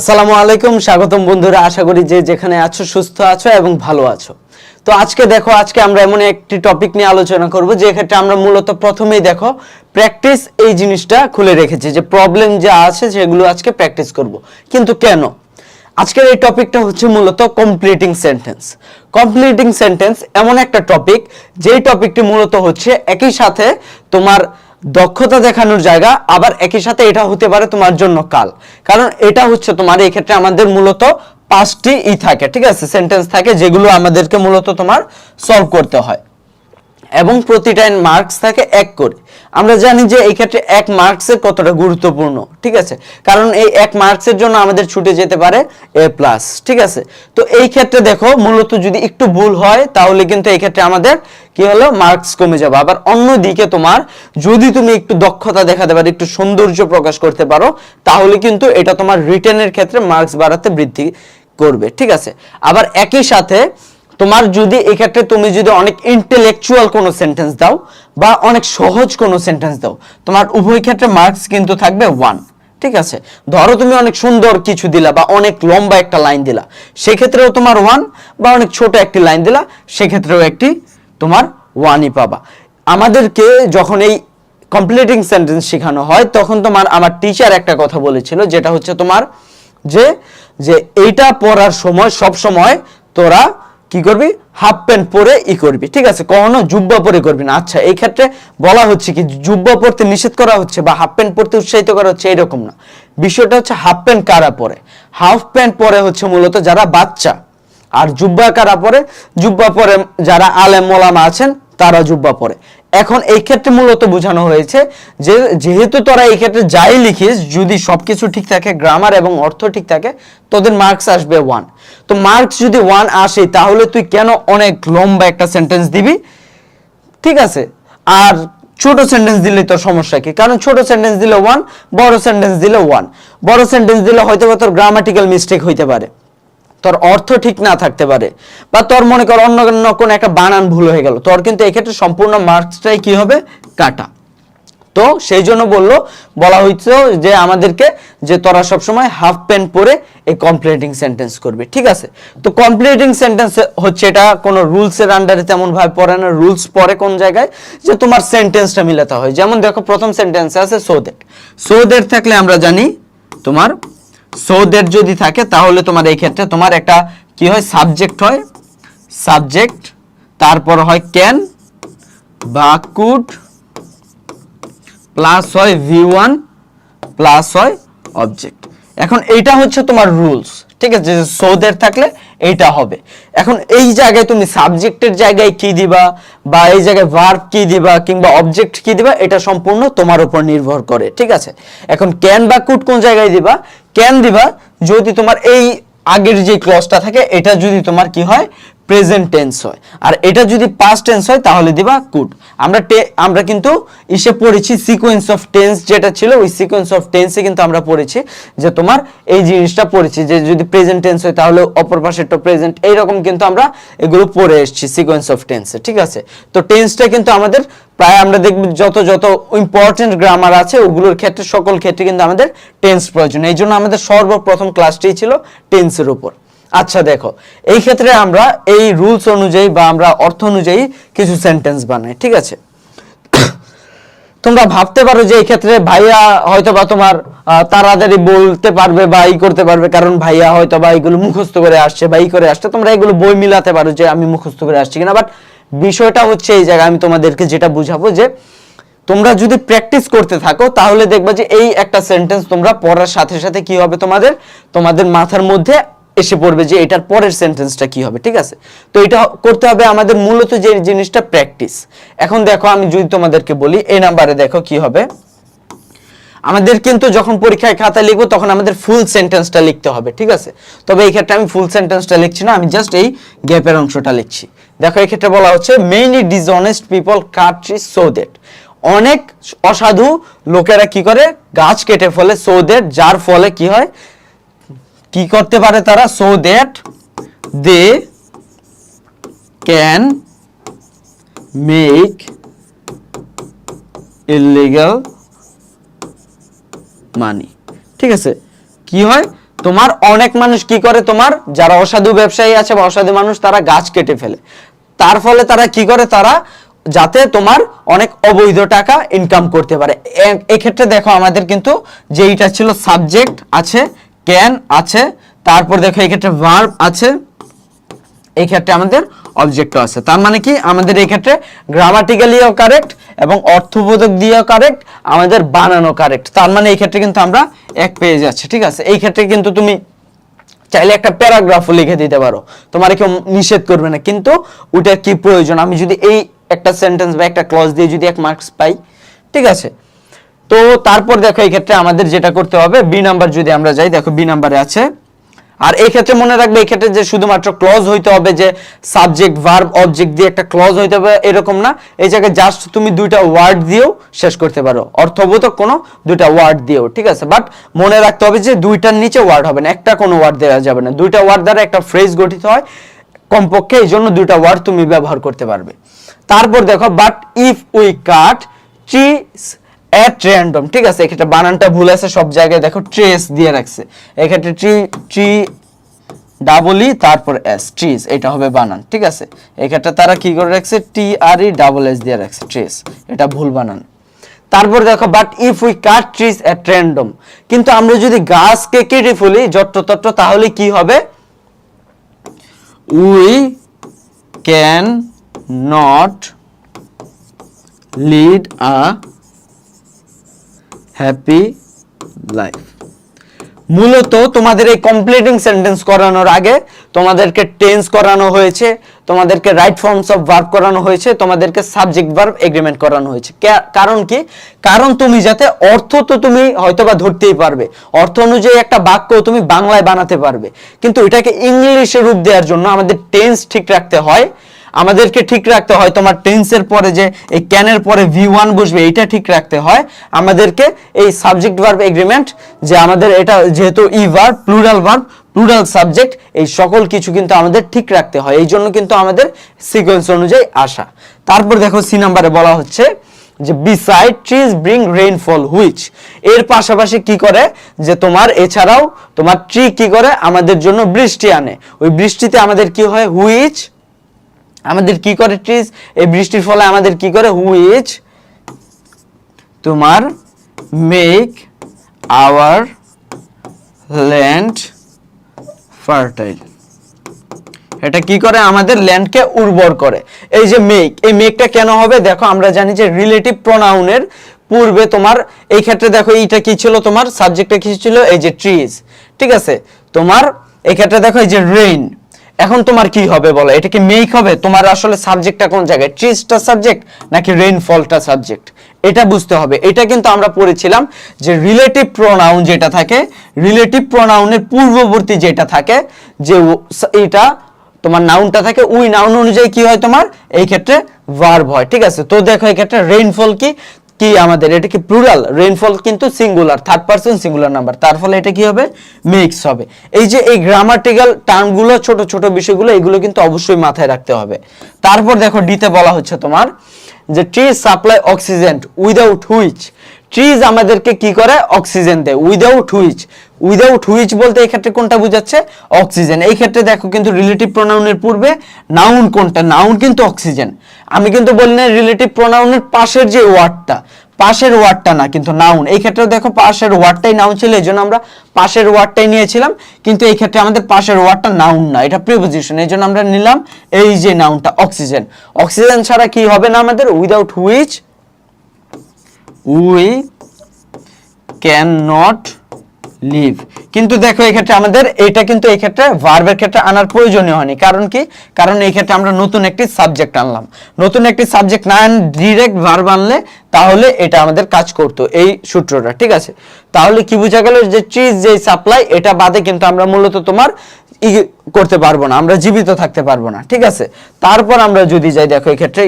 আসসালামু আলাইকুম, স্বাগতম বন্ধুরা। আশা করি যে যেখানে আছো সুস্থ আছো এবং ভালো আছো। তো আজকে আমরা এমন একটি টপিক নিয়ে আলোচনা করব যে ক্ষেত্রে আমরা মূলত প্রথমেই প্র্যাকটিস এই জিনিসটা খুলে রেখেছি, যে প্রবলেম যা আছে সেগুলো আজকে প্র্যাকটিস করব। কিন্তু কেন? আজকের এই টপিকটা হচ্ছে মূলত কমপ্লিটিং সেন্টেন্স। কমপ্লিটিং সেন্টেন্স এমন একটা টপিক, যেই টপিকটি মূলত হচ্ছে একই সাথে তোমার দক্ষতা দেখানোর জায়গা, আবার একই সাথে এটা হতে পারে তোমার জন্য কাল। কারণ এটা হচ্ছে তোমার এই ক্ষেত্রে আমাদের মূলত পাঁচটি থাকে, ঠিক আছে, সেন্টেন্স থাকে, যেগুলো আমাদেরকে মূলত তোমার সলভ করতে হয় এবং প্রতিটা মার্কস থাকে 1 করে। আমরা জানি যে এই ক্ষেত্রে 1 মার্কসের কতটা গুরুত্বপূর্ণ, ঠিক আছে, কারণ এই 1 মার্কসের জন্য আমাদের ছুটে যেতে পারে A+, ঠিক আছে। তো এই ক্ষেত্রে দেখো মূলত যদি একটু ভুল হয় তাহলে কিন্তু এই ক্ষেত্রে আমাদের কি হলো, মার্কস কমে যাবে। আবার অন্যদিকে তোমার যদি তুমি একটু দক্ষতা দেখাতে পারো, একটু সৌন্দর্য প্রকাশ করতে পারো, তাহলে কিন্তু এটা তোমার রিটেনের ক্ষেত্রে মার্কস বাড়াতে বৃদ্ধি করবে, ঠিক আছে। আবার একই সাথে তোমার যদি এই ক্ষেত্রে তুমি যদি অনেক ইন্টেলেকচুয়াল কোনো সেন্টেন্স দাও বা অনেক সহজ কোনো সেন্টেন্স দাও, তোমার উভয় ক্ষেত্রে মার্কস কিন্তু থাকবে 1, ঠিক আছে। ধরো তুমি অনেক সুন্দর কিছু দিলা বা অনেক লম্বা একটা লাইন দিলা, সেক্ষেত্রেও তোমার 1, বা অনেক ছোট একটি লাইন দিলা, সেক্ষেত্রেও একটি তোমার 1ই পাবা। আমাদেরকে যখন এই কমপ্লিটিং সেন্টেন্স শেখানো হয় তখন আমার টিচার একটা কথা বলেছিল, যেটা হচ্ছে তোমার যে যে এইটা পড়ার সময় সব সময় তোরা কি করবি, হাফ প্যান্ট পরে করবি, ঠিক আছে, কখনো জুব্বা পরে করবি না। আচ্ছা, এই ক্ষেত্রে বলা হচ্ছে কি জুব্বা পরতে নিষেধ করা হচ্ছে বা হাফ প্যান্ট পরতে উৎসাহিত করা হচ্ছে, এরকম না। বিষয়টা হচ্ছে হাফ প্যান্ট কারা পরে, হাফ প্যান্ট পরে হচ্ছে মূলত যারা বাচ্চা, আর জুব্বা কারা পরে, জুব্বা পরে যারা আলেম মোলামা আছেন তারা জুব্বা পরে। এখন এই ক্ষেত্রে মূলত বোঝানো হয়েছে যে যেহেতু তোরা এই ক্ষেত্রে যাই লিখিস, যদি সবকিছু ঠিক থাকে, গ্রামার এবং অর্থ ঠিক থাকে, তোদের মার্কস আসবে 1। তো মার্কস যদি 1 আসে তাহলে তুই কেন অনেক লম্বা একটা সেন্টেন্স দিবি, ঠিক আছে। আর ছোট সেন্টেন্স দিলে তোর সমস্যা কি? কারণ ছোট সেন্টেন্স দিলে 1, বড় সেন্টেন্স দিলে 1। বড় সেন্টেন্স দিলে হয়তো বা তোর গ্রামাটিক্যাল মিস্টেক হইতে পারে, তোর অর্থ ঠিক না থাকতে পারে, বা তোর মনে কর অন্য কোনো একটা বানান ভুল হয়ে গেল, তোর কিন্তু এই ক্ষেত্রে সম্পূর্ণ মার্কসটাই কি হবে, কাটা। তো সেই জন্য বলা হয়েছে যে আমাদেরকে যে তোরা সবসময় হাফ প্যান্ট পরে এই কমপ্লিটিং সেন্টেন্স করবি, ঠিক আছে। তো কমপ্লিটিং সেন্টেন্স হচ্ছে এটা কোনো রুলসের আন্ডারে তেমন ভাবে পড়ে না। রুলস পড়ে কোন জায়গায়, যে তোমার সেন্টেন্সটা মিলাতে হয়। যেমন দেখো প্রথম সেন্টেন্সে আছে সো দ্যাট। সো দ্যাট থাকলে আমরা জানি তোমার সো দ্যাট যদি থাকে তাহলে তোমার এই ক্ষেত্রে তোমার একটা কি হয়, সাবজেক্ট হয়, সাবজেক্ট, তারপর হয় ক্যান বা কুড, প্লাস হয় V1, প্লাস হয় অবজেক্ট। এখন এইটা হচ্ছে তোমার রুলস, ঠিক আছে। সো দ্যাট থাকলে এইটা হবে। এখন এই জায়গায় তুমি সাবজেক্টের জায়গায় কি দিবা, বা এই জায়গায় ভার্ব কি দিবা, কিংবা অবজেক্ট কি দিবা, এটা সম্পূর্ণ তোমার উপর নির্ভর করে, ঠিক আছে। এখন ক্যান বা কুড কোন জায়গায় দিবা, ক্যান দিবা যদি তোমার এই আগের যে ক্লজটা থাকে এটা যদি তোমার কি হয়, প্রেজেন্ট টেন্স হয়, আর এটা যদি পাস্ট টেন্স হয় তাহলে দিবা কুড। আমরা কিন্তু পড়েছি সিকোয়েন্স অফ টেন্স, যেটা ছিল ওই সিকোয়েন্স অফ টেন্সে কিন্তু আমরা পড়েছি যে তোমার এই জিনিসটা পড়েছি, যে যদি প্রেজেন্ট টেন্স হয় তাহলে অপর পাশেরটা প্রেজেন্ট, এইরকম কিন্তু আমরা এগুলো পড়ে এসেছি সিকোয়েন্স অফ টেন্সে, ঠিক আছে। তো টেন্সটা কিন্তু আমাদের প্রায় আমরা দেখব যত ইম্পর্টেন্ট গ্রামার আছে ওগুলোর ক্ষেত্রে, সকল ক্ষেত্রে কিন্তু আমাদের টেন্স প্রয়োজন। এই জন্য আমাদের সর্বপ্রথম ক্লাসটাই ছিল টেন্সের উপর। আচ্ছা দেখো, এই ক্ষেত্রে আমরা এই রুলস অনুযায়ী বা আমরা অর্থ অনুযায়ী কিছু সেন্টেন্স বানাই, ঠিক আছে। তোমরা ভাবতে পারো যে এই ক্ষেত্রে ভাইয়া হয়তো বা তোমার তাড়াতাড়ি বলতে পারবে বা করতে পারবে, কারণ ভাইয়া হয়তো বা এগুলো মুখস্থ করে আসছে বা করে আসছে, তোমরা এগুলো বই মিলাতে পারো যে আমি মুখস্থ করে আসছি কিনা। বাট বিষয়টা হচ্ছে এই জায়গায় আমি তোমাদেরকে যেটা বুঝাবো, যে তোমরা যদি প্র্যাকটিস করতে থাকো তাহলে দেখবা যে এই একটা সেন্টেন্স তোমরা পড়ার সাথে সাথে কি হবে, তোমাদের মাথার মধ্যে এসে পড়বে যে এটার পরের সেন্টেন্সটা কি হবে, ঠিক আছে। তো এটা করতে হবে আমাদের মূলত যে জিনিসটা প্র্যাকটিস। এখন দেখো আমি যদি তোমাদেরকে বলি এই নাম্বারে দেখো কি হবে, আমাদের কিন্তু যখন পরীক্ষায় খাতা লিখবো তখন আমাদের ফুল সেন্টেন্সটা লিখতে হবে, ঠিক আছে। তবে এই ক্ষেত্রে আমি ফুল সেন্টেন্সটা লিখছি না, আমি জাস্ট এই গ্যাপের অংশটা লিখছি। দেখো এই ক্ষেত্রে বলা হচ্ছে mainly dishonest people cut trees so that. অনেক অসাধু লোকেরা কি করে, গাছ কেটে ফেলে, সো দ্যাট যার ফলে কি হয়, কি করতে পারে তারা, so that they can make illegal money, ঠিক আছে। কি হয়, তোমার অনেক মানুষ কি করে, তোমার যারা অসাধু ব্যবসায়ী আছে বা অসাধু মানুষ, তারা গাছ কেটে ফেলে। তার ফলে তারা কি করে, তারা যাতে তোমার অনেক অবৈধ টাকা ইনকাম করতে পারে। এক্ষেত্রে দেখো আমাদের কিন্তু যেইটা ছিল সাবজেক্ট আছে, ক্যান আছে, তারপর দেখো এক্ষেত্রে ভার্ব আছে, এই ক্ষেত্রে আমাদের অবজেক্টও আছে। তার মানে কি আমাদের এই ক্ষেত্রে গ্রামাটিক্যালিও কারেক্ট এবং অর্থবোধক দিয়েও কারেক্ট, আমাদের বানানো কারেক্ট। তার মানে এই ক্ষেত্রে কিন্তু আমরা এক পেয়ে যাচ্ছি, ঠিক আছে। এই ক্ষেত্রে কিন্তু তুমি চাইলে একটা প্যারাগ্রাফও লিখে দিতে পারো, তোমার কেউ নিষেধ করবে না, কিন্তু ওটা কি প্রয়োজন, আমি যদি এই একটা সেন্টেন্স বা একটা ক্লজ দিয়ে যদি 1 মার্কস পাই, ঠিক আছে। তো তারপর দেখো এই ক্ষেত্রে আমাদের যেটা করতে হবে, বি নাম্বার যদি আমরা যাই, দেখো বি নাম্বারে আছে। আর এই ক্ষেত্রে মনে রাখবে, এই ক্ষেত্রে যে শুধুমাত্র ক্লজ হইতে হবে, যে সাবজেক্ট ভার্ব অবজেক্ট দিয়ে একটা ক্লজ হইতে হবে এরকম না। এই জায়গায় জাস্ট তুমি 2টা ওয়ার্ড দিয়েও শেষ করতে পারো, অর্থবোধক কোনো 2টা ওয়ার্ড দিয়েও, ঠিক আছে। বাট মনে রাখতে হবে যে 2টার নিচে ওয়ার্ড হবে না, একটা কোনো ওয়ার্ড দেওয়া যাবে না। 2টা ওয়ার্ড দ্বারা একটা ফ্রেজ গঠিত হয় কমপক্ষে, এই জন্য 2টা ওয়ার্ড তুমি ব্যবহার করতে পারবে। তারপর দেখো, but if we cut trees at random, ঠিক আছে। এক্ষেত্রে বানানটা ভুল আছে, সব জায়গায় দেখো ট্রেস দিয়ে রাখছে, এক্ষেত্রে ট্রি ডাবল ই তারপর এস, ট্রিজ, এটা হবে বানান, ঠিক আছে। এক্ষেত্রে তারা কি করে রাখছে, TRE ডাবল এস দিয়ে রাখছে, ট্রেস, এটা ভুল বানান। তারপর দেখো, but if we cut trees at random, কিন্তু আমরা যদি গাছকে কেটে ফেলি যত্রতত্র, তাহলে কি হবে, we can not lead a happy life. মূলত তোমাদের এই কমপ্লিটিং সেন্টেন্স করানোর আগে তোমাদেরকে টেন্স করানো হয়েছে, তোমাদেরকে রাইট ফর্মস অফ ভার্ব করানো হয়েছে, তোমাদেরকে সাবজেক্ট ভার্ব এগ্রিমেন্ট করানো হয়েছে। কারণ কি, কারণ তুমি যাতে অর্থ তো তুমি হয়তোবা ধরতেই পারবে, অর্থ অনুযায়ী একটা বাক্য তুমি বাংলায় বানাতে পারবে, কিন্তু এটাকে ইংলিশে রূপ দেওয়ার জন্য আমাদের টেন্স ঠিক রাখতে হয়, আমাদেরকে ঠিক রাখতে হয়। তোমার টেন্সের পরে যে এই ক্যানের পরে V1 বসবে, এটা ঠিক রাখতে হয় আমাদেরকে। এই সাবজেক্ট ভার্ব এগ্রিমেন্ট, যে আমাদের এটা যেহেতু ই verb, plural verb, plural subject, এই সকল কিছু কিন্তু আমাদের ঠিক রাখতে হয়, এই জন্য কিন্তু আমাদের সিকোয়েন্স অনুযায়ী আসা। তারপর দেখো সি নাম্বারে বলা হচ্ছে যে beside trees bring rainfall which, এর পাশাপাশি কি করে, যে তোমার এছাড়াও তোমার ট্রি কি করে, আমাদের জন্য বৃষ্টি আনে, ওই বৃষ্টিতে আমাদের কি হয়, হুইচ আমাদের কি করে, ট্রিজ এই বৃষ্টির ফলে আমাদের কি করে, হুইচ তোমার মেক আওয়ার ল্যান্ড ফার্টাইল, এটা কি করে, আমাদের ল্যান্ডকে উর্বর করে। এই যে মেক, এই মেকটা কেন হবে, দেখো আমরা জানি যে রিলেটিভ প্রোনাউনের পূর্বে তোমার এই ক্ষেত্রে দেখো এইটা কি ছিল, তোমার সাবজেক্টটা কি ছিল, এই যে ট্রিজ, ঠিক আছে। তোমার এই ক্ষেত্রে দেখো এই যে রেইন, এখন তোমার কি হবে বলো, এটা কি মেক হবে, তোমার আসলে সাবজেক্টটা কোন জায়গায়, ট্রিজটা সাবজেক্ট নাকি রেইনফলটা সাবজেক্ট, এটা বুঝতে হবে। এটা কিন্তু আমরা পড়েছিলাম যে রিলেটিভ প্রোনাউন যেটা থাকে, রিলেটিভ প্রোনাউনের পূর্ববর্তী যেটা থাকে, যে এটা তোমার নাউনটা থাকে, ওই নাউন অনুযায়ী কি হয়, তোমার এই ক্ষেত্রে ভার্ব হয়, ঠিক আছে। তো দেখো এই ক্ষেত্রে রেইনফল কি কি আমাদের, এটা কি প্লুরাল, রেইনফল কিন্তু singular, third person singular number, তার ফলে এটা কি হবে, মেক্স হবে। এই যে এই গ্রামাটিক্যাল টার্মগুলো, ছোট ছোট বিষয়গুলো, এগুলো কিন্তু অবশ্যই মাথায় রাখতে হবে। তারপর দেখো ডিতে বলা হচ্ছে তোমার যে trees supply oxygen without which, trees আমাদেরকে কি করে, অক্সিজেন দেয়, উইদাউট হুইচ, উইদাউট হুইচ বলতে এই ক্ষেত্রে কোনটা বোঝাচ্ছে, অক্সিজেন। এই ক্ষেত্রে দেখো কিন্তু রিলেটিভ প্রোনাউনের পূর্বে নাউন কোনটা, নাউন কিন্তু অক্সিজেন। আমি কিন্তু বলি না রিলেটিভ প্রোনাউনের পাশের যে ওয়ার্ডটা, পাশের ওয়ার্ডটা না, কিন্তু নাউন। এই ক্ষেত্রে দেখো পাশের ওয়ার্ডটাই নাউন ছিল, এই জন্য আমরা পাশের ওয়ার্ডটাই নিয়েছিলাম, কিন্তু এই ক্ষেত্রে আমাদের পাশের ওয়ার্ডটা নাউন না, এটা প্রিপোজিশন, এই জন্য আমরা নিলাম এই যে নাউনটা অক্সিজেন। অক্সিজেন ছাড়া কি হবে না আমাদের, without which we can not live. কিন্তু দেখো এই ক্ষেত্রে আমাদের এটা কিন্তু এই ক্ষেত্রে ভার্বের ক্ষেত্রে আনার প্রয়োজনীয় হয়নি, কারণ কি, কারণ এই ক্ষেত্রে আমরা নতুন একটি সাবজেক্ট আনলাম, নতুন একটি সাবজেক্ট না ডিরেক্ট ভার্ব আনলে তাহলে এটা আমাদের কাজ করতো, এই সূত্রটা, ঠিক আছে। তাহলে কি বোঝা গেল, যে ট্রিজ যে সাপ্লাই, এটা বাদে কিন্তু আমরা মূলত তোমার করতে পারবো না, আমরা জীবিত থাকতে পারবো না, ঠিক আছে। তারপর আমরা যদি যাই, দেখো এই ক্ষেত্রে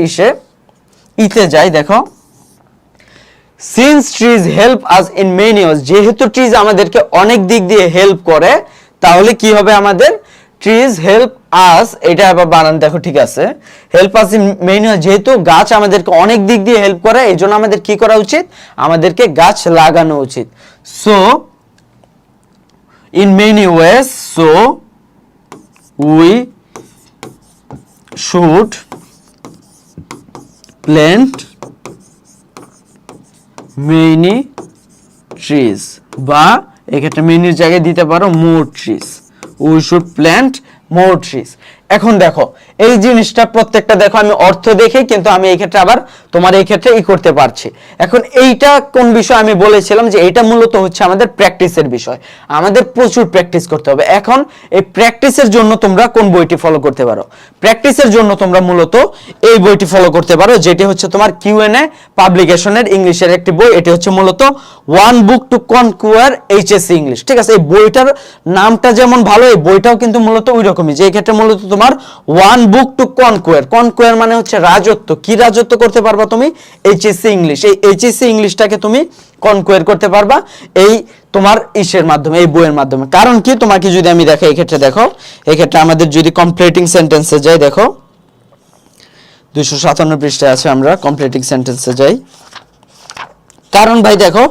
ইতে যাই, দেখো since trees help us in many ways, যেহেতু ট্রিজ আমাদেরকে অনেক দিক দিয়ে হেল্প করে, তাহলে কি হবে আমাদের, ট্রিজ হেল্প আস, এটা আবার বানান দেখো, ঠিক আছে, help us in many ways, যেহেতু গাছ আমাদেরকে অনেক দিক দিয়ে হেল্প করে, এই জন্য আমাদের কি করা উচিত, আমাদেরকে গাছ লাগানো উচিত। So in many ways, so we should plant many trees, বা এক্ষেত্রে মেনির জায়গায় দিতে পারো more trees, we should plant more trees। এখন দেখো এই জিনিসটা প্রত্যেকটা দেখো আমি অর্থ দেখে কিন্তু আমি এই ক্ষেত্রে আবার তোমার এই ক্ষেত্রে করতে পারছি। এখন এইটা কোন বিষয় আমি বলেছিলাম যে এটা মূলত হচ্ছে আমাদের প্র্যাকটিসের বিষয়, আমাদের প্রচুর প্র্যাকটিস করতে হবে। এখন এই প্র্যাকটিসের জন্য তোমরা কোন বইটি ফলো করতে পারো? প্র্যাকটিসের জন্য তোমরা মূলত এই বইটি ফলো করতে পারো, যেটি হচ্ছে তোমার কিউএনএ পাবলিকেশনের ইংলিশের একটি বই। এটি হচ্ছে মূলত one book to conquer HSC English. ঠিক আছে, এই বইটার নামটা যেমন ভালো, এই বইটাও কিন্তু মূলত ওই রকমই, যে এই ক্ষেত্রে মূলত তোমার ওয়ান বুক টু কনকুয়ার, কনকুয়ার মানে হচ্ছে রাজত্ব। কি রাজত্ব করতে পারবা তুমি? HSC English. এই এইচএসসি ইংলিশটাকে তুমি কনকুয়ার করতে পারবা এই তোমার ইসের মাধ্যমে, এই বইয়ের মাধ্যমে। কারণ কি, তোমাকে যদি আমি দেখো এই ক্ষেত্রে দেখো, এই ক্ষেত্রে আমাদের যদি কমপ্লিটিং সেন্টেন্সে যাই, দেখো 257 পৃষ্ঠায় আছে, আমরা কমপ্লিটিং সেন্টেন্সে যাই। কারণ ভাই দেখো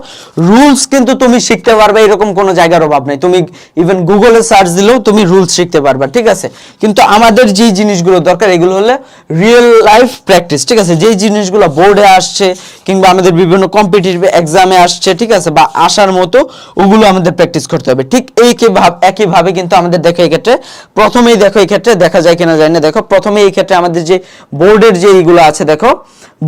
রুলস কিন্তু তুমি শিখতে পারবে, এরকম কোনো জায়গার অভাব নেই। তুমি ইভেন গুগলে সার্চ দিলেও তুমি রুলস শিখতে পারবে, ঠিক আছে। কিন্তু আমাদের যে জিনিসগুলো দরকার এগুলো হলো রিয়েল লাইফ প্র্যাকটিস, ঠিক আছে। যেই জিনিসগুলো বোর্ডে আসছে কিংবা আমাদের বিভিন্ন কম্পিটিটিভ এক্সামে আসছে, ঠিক আছে, বা আসার মতো, ওগুলো আমাদের প্র্যাকটিস করতে হবে। ঠিক একইভাবে কিন্তু আমাদের দেখো এই ক্ষেত্রে প্রথমেই দেখো এই ক্ষেত্রে দেখা যায় কিনা জানি না, দেখো প্রথমে এই ক্ষেত্রে আমাদের যে বোর্ডের যে এইগুলো আছে, দেখো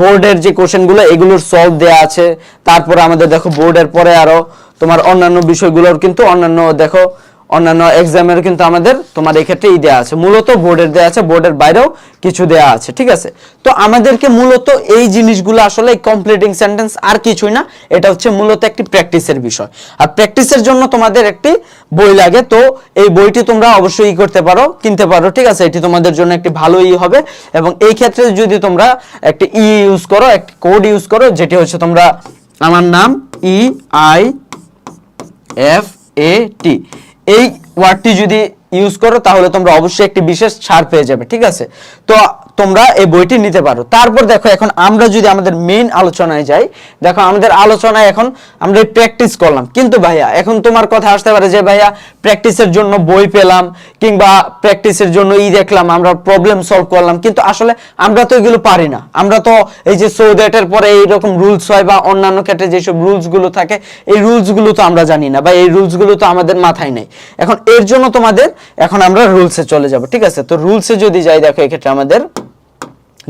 বোর্ডের যে কোশ্চেনগুলো এগুলোর সলভ দেয়া আছে। তারপরে আমাদের দেখো বোর্ডের পরে আরো তোমার অন্যান্য বিষয়গুলোর কিন্তু অন্যান্য দেখো অন্যান্য এক্সামের কিন্তু আমাদের তোমার এই ক্ষেত্রে দেয়া আছে, মূলত বোর্ডের দেয়া আছে, বোর্ডের বাইরেও কিছু দেয়া আছে, ঠিক আছে। তো আমাদেরকে মূলত এই জিনিসগুলো আসলে কমপ্লিটিং সেন্টেন্স আর কিছুই না, এটা হচ্ছে মূলত একটি প্র্যাকটিসের বিষয়। আর প্র্যাকটিসের জন্য তোমাদের একটি বই লাগে, তো এই বইটি তোমরা অবশ্যই করতে পারো, কিনতে পারো, ঠিক আছে। এটি তোমাদের জন্য একটি ভালো হবে। এবং এই ক্ষেত্রে যদি তোমরা একটি ইউজ করো, একটি কোড ইউজ করো, যেটি হচ্ছে তোমরা আমার নাম EIFAT, এই ওয়ার্ডটি যদি ইউজ করো তাহলে তোমরা অবশ্যই একটি বিশেষ ছাড় পেয়ে যাবে, ঠিক আছে। তো তোমরা এই বইটি নিতে পারো। তারপর দেখো এখন আমরা যদি আমাদের মেইন আলোচনায় যাই, দেখো আমাদের আলোচনায় এখন আমরা প্র্যাকটিস করলাম, কিন্তু ভাইয়া এখন তোমার কথা আসতে পারে যে ভাইয়া প্র্যাকটিসের জন্য বই পেলাম কিংবা প্র্যাকটিসের জন্য দেখলাম, আমরা প্রবলেম সলভ করলাম, কিন্তু আসলে আমরা তো এগুলো পারি না। আমরা তো এই যে সো দ্যাটের পরে এইরকম রুলস হয় বা অন্যান্য ক্ষেত্রে যেসব রুলসগুলো থাকে, এই রুলসগুলো তো আমরা জানি না, বা এই রুলসগুলো তো আমাদের মাথায় নেই। এখন এর জন্য তোমাদের এখন আমরা রুলসে চলে যাব, ঠিক আছে। তো রুলসে যদি যাই, দেখো এক্ষেত্রে আমাদের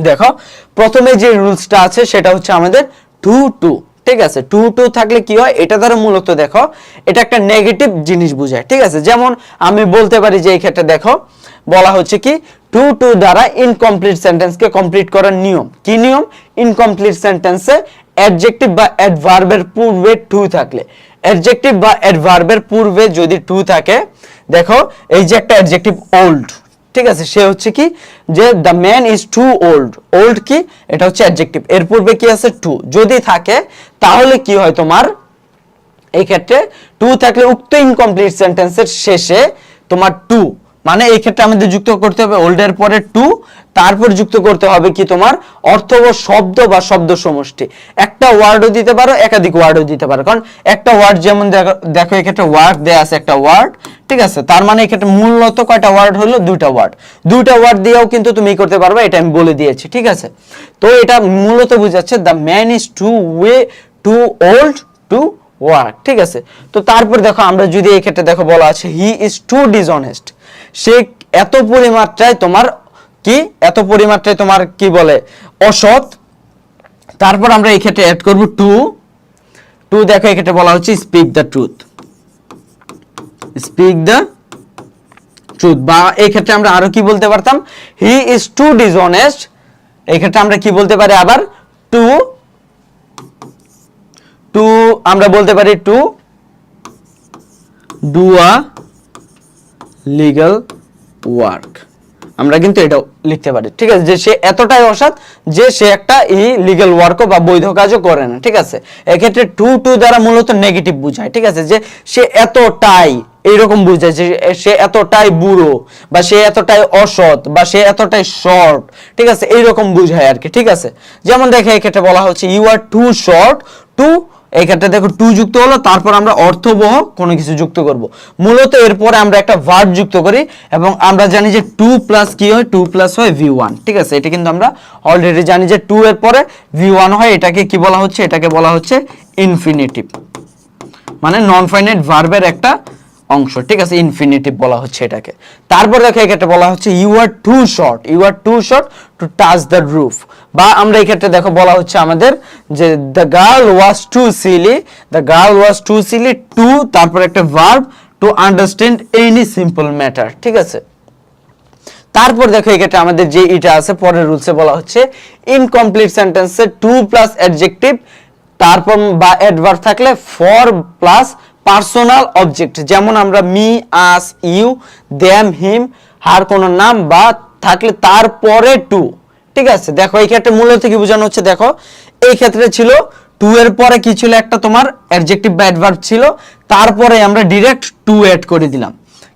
দেখো প্রথমে যে রুলসটা আছে সেটা হচ্ছে আমাদের 2 ঠিক আছে। 2 থাকলে কি হয়, এটা দ্বারা মূলত দেখো এটা একটা নেগেটিভ জিনিস বোঝায়, ঠিক আছে। যেমন আমি বলতে পারি যে এই ক্ষেত্রে দেখো বলা হচ্ছে কি 2 দ্বারা ইনকমপ্লিট সেন্টেন্সকে কমপ্লিট করার নিয়ম। কি নিয়ম? ইনকমপ্লিট সেন্টেন্সে অ্যাডজেক্টিভ বা অ্যাডভার্বের পূর্বে 2 থাকলে, অ্যাডজেক্টিভ বা অ্যাডভার্বের পূর্বে যদি 2 থাকে, দেখো এই যে একটা অ্যাডজেক্টিভ ওল্ড, ঠিক আছে, সে হচ্ছে কি যে the man is too old. Old কি, এটা হচ্ছে অ্যাডজেক্টিভ, এর পূর্বে কি আছে 2 যদি থাকে, তাহলে কি হয় তোমার এই ক্ষেত্রে 2 থাকলে উক্ত ইনকমপ্লিট সেন্টেন্সের শেষে তোমার 2, মানে এই ক্ষেত্রে আমাদের যুক্ত করতে হবে ওল্ডের পরে 2, তারপর যুক্ত করতে হবে কি তোমার অর্থবহ শব্দ বা শব্দ সমষ্টি। একটা ওয়ার্ডও দিতে পারো, একাধিক ওয়ার্ডও দিতে পারো। কারণ একটা ওয়ার্ড যেমন দেখো এই ক্ষেত্রে ওয়ার্ড দেয়া আছে একটা ওয়ার্ড, ঠিক আছে, তার মানে এই ক্ষেত্রে মূলত কয়টা ওয়ার্ড হলো? 2টা ওয়ার্ড। 2টা ওয়ার্ড দিয়েও কিন্তু তুমি করতে পারবে, এটা আমি বলে দিয়েছি, ঠিক আছে। তো এটা মূলত বোঝাচ্ছে the man is too old to work, ঠিক আছে। তো তারপর দেখো আমরা যদি এই ক্ষেত্রে দেখো বলা আছে হি ইজ টু ডিসঅনেস্ট, সে এত পরিমাত্রায় তোমার কি, এত পরিমাত্রায় তোমার কি বলে অসৎ। তারপর আমরা এই ক্ষেত্রে অ্যাড করব টু দেখো এই ক্ষেত্রে বলা হচ্ছে speak the truth, speak the truth. বা এই ক্ষেত্রে আমরা আরো কি বলতে পারতাম, হি ইজ টু ডিসঅনেস্ট, এই ক্ষেত্রে আমরা কি বলতে পারি আবার টু আমরা বলতে পারি to do a legal work, আমরা কিন্তু এটাও লিখতে পারি, ঠিক আছে, যে সে এতটাই অসৎ যে সে একটা ইলিগ্যাল ওয়ার্কও বা বৈধ কাজও করে না, ঠিক আছে। এক্ষেত্রে টু দ্বারা মূলত নেগেটিভ বোঝায়, ঠিক আছে, যে সে এতটাই এইরকম বোঝায় যে সে এতটাই বুড়ো বা সে এতটাই অসৎ বা সে এতটাই শর্ট, ঠিক আছে, এইরকম বোঝায় আর কি, ঠিক আছে। যেমন দেখে এক্ষেত্রে বলা হচ্ছে you are too short to এই ক্ষেত্রে দেখো টু যুক্ত হলো, তারপর আমরা অর্থবহ কোনো কিছু যুক্ত করব। মূলত এরপরে আমরা একটা ভার্ব যুক্ত করি এবং আমরা জানি যে টু প্লাস কি হয়, টু প্লাস হয় V1, ঠিক আছে। এটা কিন্তু আমরা অলরেডি জানি যে টু এর পরে V1 হয়। এটাকে কি বলা হচ্ছে, এটাকে বলা হচ্ছে ইনফিনিটিভ, মানে নন ফাইনাইট ভার্বের একটা অংশ, ঠিক আছে, ইনফিনিটিভ বলা হচ্ছে এটাকে। তারপর দেখো এক্ষেত্রে বলা হচ্ছে you are too short, you are too short to touch the roof, বা আমরা এই ক্ষেত্রে দেখো বলা হচ্ছে আমাদের যে the girl was too silly, the girl was too silly to, তারপর একটা verb to understand any simple matter, ঠিক আছে। তারপর দেখো এক্ষেত্রে আমাদের যে এটা আছে পরের রুলসে বলা হচ্ছে ইনকমপ্লিট সেন্টেন্সে টু প্লাস অ্যাডজেক্টিভ, তারপর বা অ্যাডভার্ব থাকলে ফর প্লাস পার্সোনাল অবজেক্ট, যেমন আমরা মি, আস, ইউ, দেম, হিম, হার কোনো নাম বা থাকলে তারপরে টু, ঠিক আছে। দেখো এই ক্ষেত্রে মূলত কি বোঝানো হচ্ছে, দেখো এই ক্ষেত্রে ছিল টু এর পরে কি ছিল, একটা তোমার অ্যাডজেক্টিভ বা অ্যাডভার্ব ছিল, তারপরে আমরা ডিরেক্ট টু অ্যাড করে দিলাম।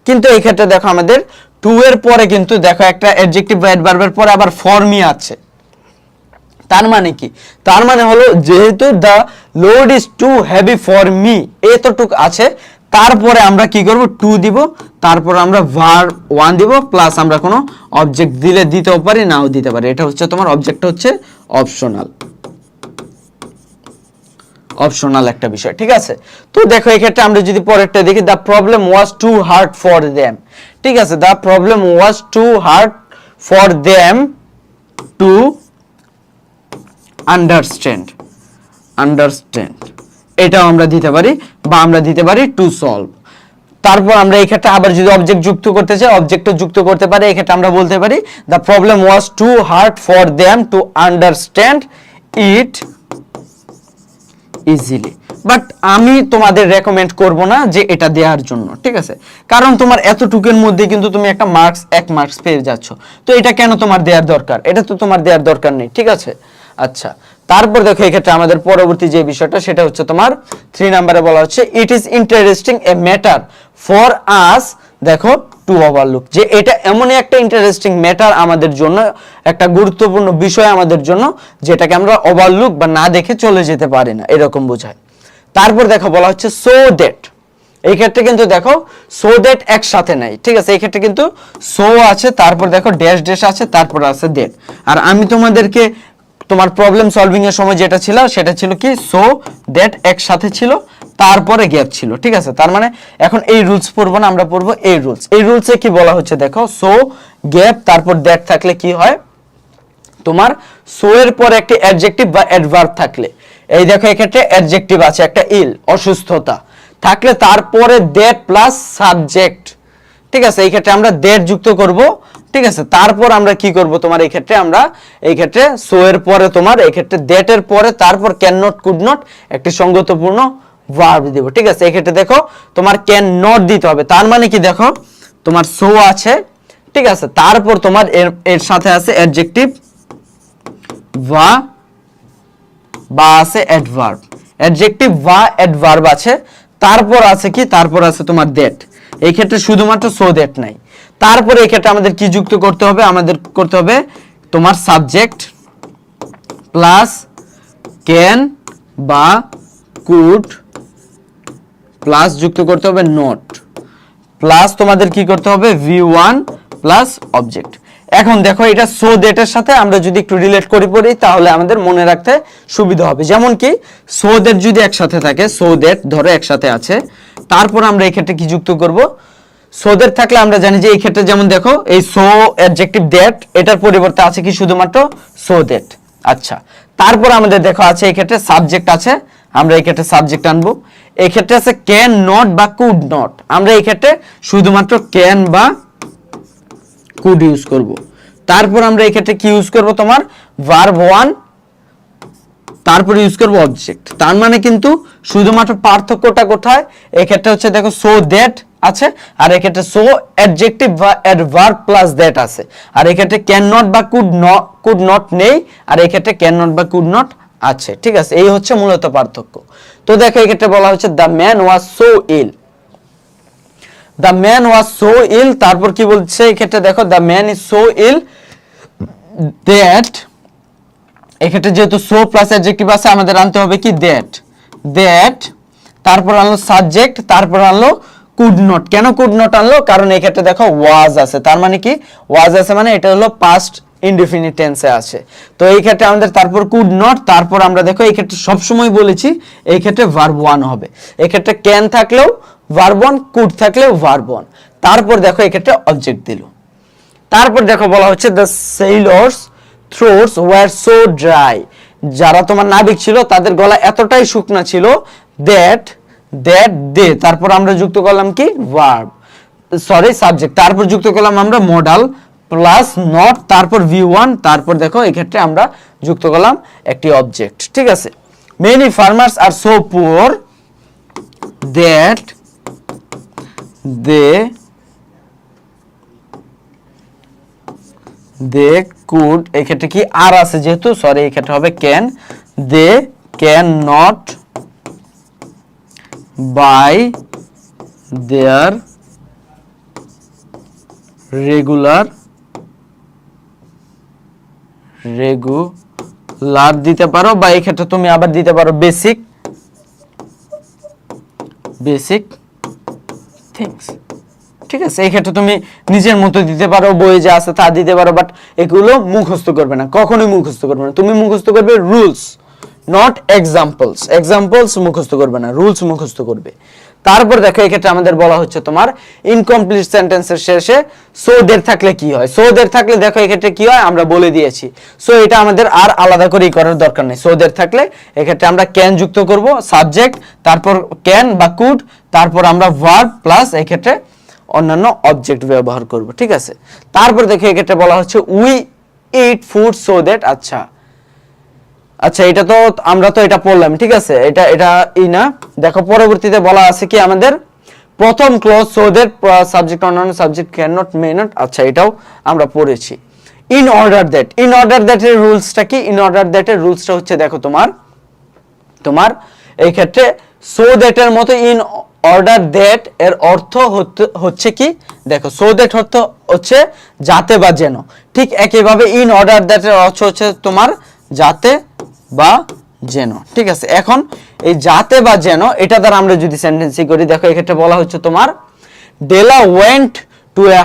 কিন্তু এই ক্ষেত্রে দেখো আমাদের টু এর পরে কিন্তু দেখো একটা অ্যাডজেক্টিভ বা অ্যাডভার্বের পরে আবার ফর মি আছে। তার মানে কি, তার মানে হলো যেহেতু the load is too heavy for me এতটুক আছে, তারপরে আমরা কি করব, টু দিব, তারপর আমরা ভার্ব ওয়ান দিব, প্লাস আমরা কোনো অবজেক্ট দিলে দিতেও পারি, নাও দিতে পারি। এটা হচ্ছে তোমার অবজেক্টটা হচ্ছে অপশনাল, অপশনাল একটা বিষয়, ঠিক আছে। তো দেখো এই ক্ষেত্রে আমরা যদি পরেরটা দেখি, the problem was too hard for them, ঠিক আছে, the problem was too hard for them to understand, understand এটাও আমরা দিতে পারি, বা আমরা দিতে পারি টু সলভ। তারপর আমরা এই ক্ষেত্রে আবার যদি অবজেক্ট যুক্ত করতে চাই, অবজেক্টও যুক্ত করতে পারি। এই ক্ষেত্রে আমরা বলতে পারি the problem was too hard for them to understand it easily. But আমি তোমাদের রেকমেন্ড করব না যে এটা দেওয়ার জন্য, ঠিক আছে, কারণ তোমার এতটুকুর মধ্যে কিন্তু তুমি একটা মার্কস, 1 মার্কস পেয়ে যাচ্ছ, তো এটা কেন তোমার দেওয়ার দরকার, এটা তো তোমার দেওয়ার দরকার নেই, ঠিক আছে। আচ্ছা, তারপর দেখো এই ক্ষেত্রে আমাদের পরবর্তী যে বিষয়টা সেটা হচ্ছে তোমার 3 নম্বরে বলা হচ্ছে it is interesting a matter for us, দেখো টু ওভারলুক, যে এটা এমনই একটা ইন্টারেস্টিং ম্যাটার আমাদের জন্য, একটা গুরুত্বপূর্ণ বিষয় আমাদের জন্য, যেটাকে আমরা ওভারলুক বা না দেখে চলে যেতে পারি না, এরকম বোঝায়। তারপর দেখো বলা হচ্ছে সো দ্যাট, এই ক্ষেত্রে কিন্তু দেখো সো দ্যাট একসাথে নাই, ঠিক আছে, এই ক্ষেত্রে কিন্তু সো আছে, তারপর দেখো ড্যাশ ড্যাশ আছে, তারপর আছে দ্যাট। আর আমি তোমাদেরকে তোমার প্রবলেম সলভিং এর সময় যেটা ছিল সেটা ছিল কি সো দ্যাট একসাথে ছিল, তারপরে গ্যাপ ছিল, ঠিক আছে। তার মানে এখন এই রুলস পড়বো না, আমরা পড়বো এই রুলস। এই রুলসে কি বলা হচ্ছে দেখো, সো গ্যাপ তারপর দ্যাট থাকলে কি হয়, তোমার সো এর পরে একটি অ্যাডজেক্টিভ বা অ্যাডভার্ব থাকলে, এই দেখো এক্ষেত্রে অ্যাডজেক্টিভ আছে একটা ইল, অসুস্থতা থাকলে, তারপরে দ্যাট প্লাস সাবজেক্ট, ঠিক আছে, এই ক্ষেত্রে আমরা দ্যাট যুক্ত করব, ঠিক আছে। তারপর আমরা কি করব, তোমার এই ক্ষেত্রে আমরা এই ক্ষেত্রে সো এর পরে তোমার এই ক্ষেত্রে দ্যাট এর পরে তারপর ক্যান নট, কুড নট একটি সঙ্গতপূর্ণ ভার্ব দিব, ঠিক আছে। এই ক্ষেত্রে দেখো তোমার ক্যান নট দিতে হবে, তার মানে কি দেখো তোমার সো আছে, ঠিক আছে, তারপর তোমার এর সাথে আছে অ্যাডজেক্টিভ বা আছে অ্যাডভার্ব, অ্যাডজেক্টিভ বা অ্যাডভার্ব আছে, তারপর আছে কি, তারপর আছে তোমার দ্যাট। এই ক্ষেত্রে শুধুমাত্র সো দ্যাট নাই, তারপরে এই ক্ষেত্রে আমাদের কি যুক্ত করতে হবে, আমাদের করতে হবে তোমার সাবজেক্ট প্লাস ক্যান বা কুড প্লাস যুক্ত করতে হবে নট, প্লাস তোমাদের কি করতে হবে V1 প্লাস অবজেক্ট। এখন দেখো এটা সো দ্যাট এর সাথে আমরা যদি একটু রিলেট করে পড়ি তাহলে আমাদের মনে রাখতে সুবিধা হবে। যেমন কি সো দ্যাট যদি একসাথে থাকে, সো দ্যাট ধরো একসাথে আছে, তারপর আমরা এই ক্ষেত্রে কি যুক্ত করব, সো দ্যাট থাকলে আমরা জানি যে এই ক্ষেত্রে যেমন দেখো এই সো অ্যাডজেক্টিভ দ্যাট, এটার পরিবর্তে আছে কি শুধুমাত্র সো দ্যাট। আচ্ছা, তারপর আমাদের দেখো আছে এই ক্ষেত্রে সাবজেক্ট আছে, আমরা এই ক্ষেত্রে সাবজেক্ট আনবো। এই ক্ষেত্রে আছে ক্যান নট বা কুড নট, আমরা এই ক্ষেত্রে শুধুমাত্র ক্যান বা কুড ইউজ করব। তারপর আমরা এই ক্ষেত্রে কি ইউজ করব, তোমার ভার্ব ওয়ান, তারপর ইউজ করব অবজেক্ট। তার মানে কিন্তু শুধুমাত্র পার্থক্যটা কোথায়, এই ক্ষেত্রে হচ্ছে দেখো সো দ্যাট আছে, আর এই ক্ষেত্রে সো অ্যাডজেক্টিভ বা অ্যাডভার্ব প্লাস দ্যাট আছে, আর এই ক্ষেত্রে ক্যান নট বা কুড নট নেই, আর এই ক্ষেত্রে ক্যান নট বা কুড নট আছে, ঠিক আছে। এই হচ্ছে মূলত পার্থক্য। তো দেখো এই ক্ষেত্রে বলা হচ্ছে the man was so ill, the man was so ill, তারপর কি বলছে এই ক্ষেত্রে দেখো the man is so ill that, এই ক্ষেত্রে যেহেতু সো প্লাস অ্যাডজেক্টিভ আছে আমাদের আনতে হবে কি দ্যাট, দ্যাট, তারপর আনলো সাবজেক্ট, তারপর আনলো কুড নট। কেন কুড নট আনলো? কারণ এই ক্ষেত্রে দেখো ওয়াজ আছে, তার মানে কি ওয়াজ আছে মানে এটা হলো পাস্ট ইনডিফিনিট টেন্সে আছে। তো এই ক্ষেত্রে আমাদের তারপর কুড নট, তারপর আমরা দেখো এই ক্ষেত্রে সবসময় বলেছি এই ক্ষেত্রে ভার্ব ওয়ান হবে। এই ক্ষেত্রে ক্যান থাকলেও ভার্ব ওয়ান, কুড থাকলেও ভার্ব ওয়ান, তারপর দেখো এই ক্ষেত্রে অবজেক্ট দিল। তারপর দেখো বলা হচ্ছে দ্য সেইলর্স থ্রোটস ওয়্যার সো ড্রাই, যারা তোমার নাবিক ছিল তাদের গলা এতটাই শুকনা ছিল দ্যাট দে, তারপর আমরা যুক্ত করলাম কি ভার্ব, সরি সাবজেক্ট, তারপর যুক্ত করলাম আমরা মডাল প্লাস নট, তারপর ভি ওয়ান, তারপর দেখো এই ক্ষেত্রে আমরা যুক্ত করলাম একটি অবজেক্ট। ঠিক আছে, many farmers are so poor that they could, এই ক্ষেত্রে কি আর আছে যেহেতু, সরি এই ক্ষেত্রে হবে can, they can not buy their regular দিতে পারো, বা এই ক্ষেত্রে তুমি আবার দিতে পারো বেসিক থিংস। ঠিক আছে, এই ক্ষেত্রে তুমি নিজের মতো দিতে পারো, বইয়ে যা আছে তা দিতে পারো, বাট এগুলো মুখস্থ করবে না, কখনোই মুখস্থ করবে না। তুমি মুখস্থ করবে রুলস, নট এক্সাম্পলস মুখস্থ করবে না, রুলস মুখস্থ করবে। তারপর দেখো এই ক্ষেত্রে আমাদের বলা হচ্ছে তোমার ইনকমপ্লিট সেন্টেন্সের শেষে সো দের থাকলে কি হয়। সো দের থাকলে দেখো এই ক্ষেত্রে কি হয় আমরা বলে দিয়েছি, সো এটা আমাদের আর আলাদা করে করার দরকার নেই। সো দের থাকলে এই ক্ষেত্রে আমরা ক্যান যুক্ত করব, সাবজেক্ট, তারপর ক্যান বা কুড, তারপর আমরা ভার্ব প্লাস এই ক্ষেত্রে অন্যান্য অবজেক্ট ব্যবহার করব। ঠিক আছে, তারপর দেখো এই ক্ষেত্রে বলা হচ্ছে we eat food so that, আচ্ছা এটা তো আমরা তো এটা পড়লাম। ঠিক আছে, এটা না, দেখো পরবর্তীতে বলা আছে কি আমাদের প্রথম ক্লজ সো দ্যাট সাবজেক্ট অন্যান্য subject can not may not, আচ্ছা এটাও আমরা পড়েছি। ইন অর্ডার দ্যাট এর রুলসটা কি? ইন অর্ডার দ্যাট এর রুলসটা হচ্ছে দেখো তোমার এই ক্ষেত্রে সো দ্যাট এর মতো ইন অর্ডার দ্যাট এর অর্থ হচ্ছে কি, দেখো সো দ্যাট হচ্ছে যাতে বা যেন, ঠিক একইভাবে ইন অর্ডার দ্যাট এর অর্থ হচ্ছে তোমার যাতে বা যেন। ঠিক আছে, এখন এই যাতে বা যেন এটা দ্বারা আমরা যদি সেন্টেন্সি করি, দেখো এক্ষেত্রে বলা হচ্ছে তোমার Della went to a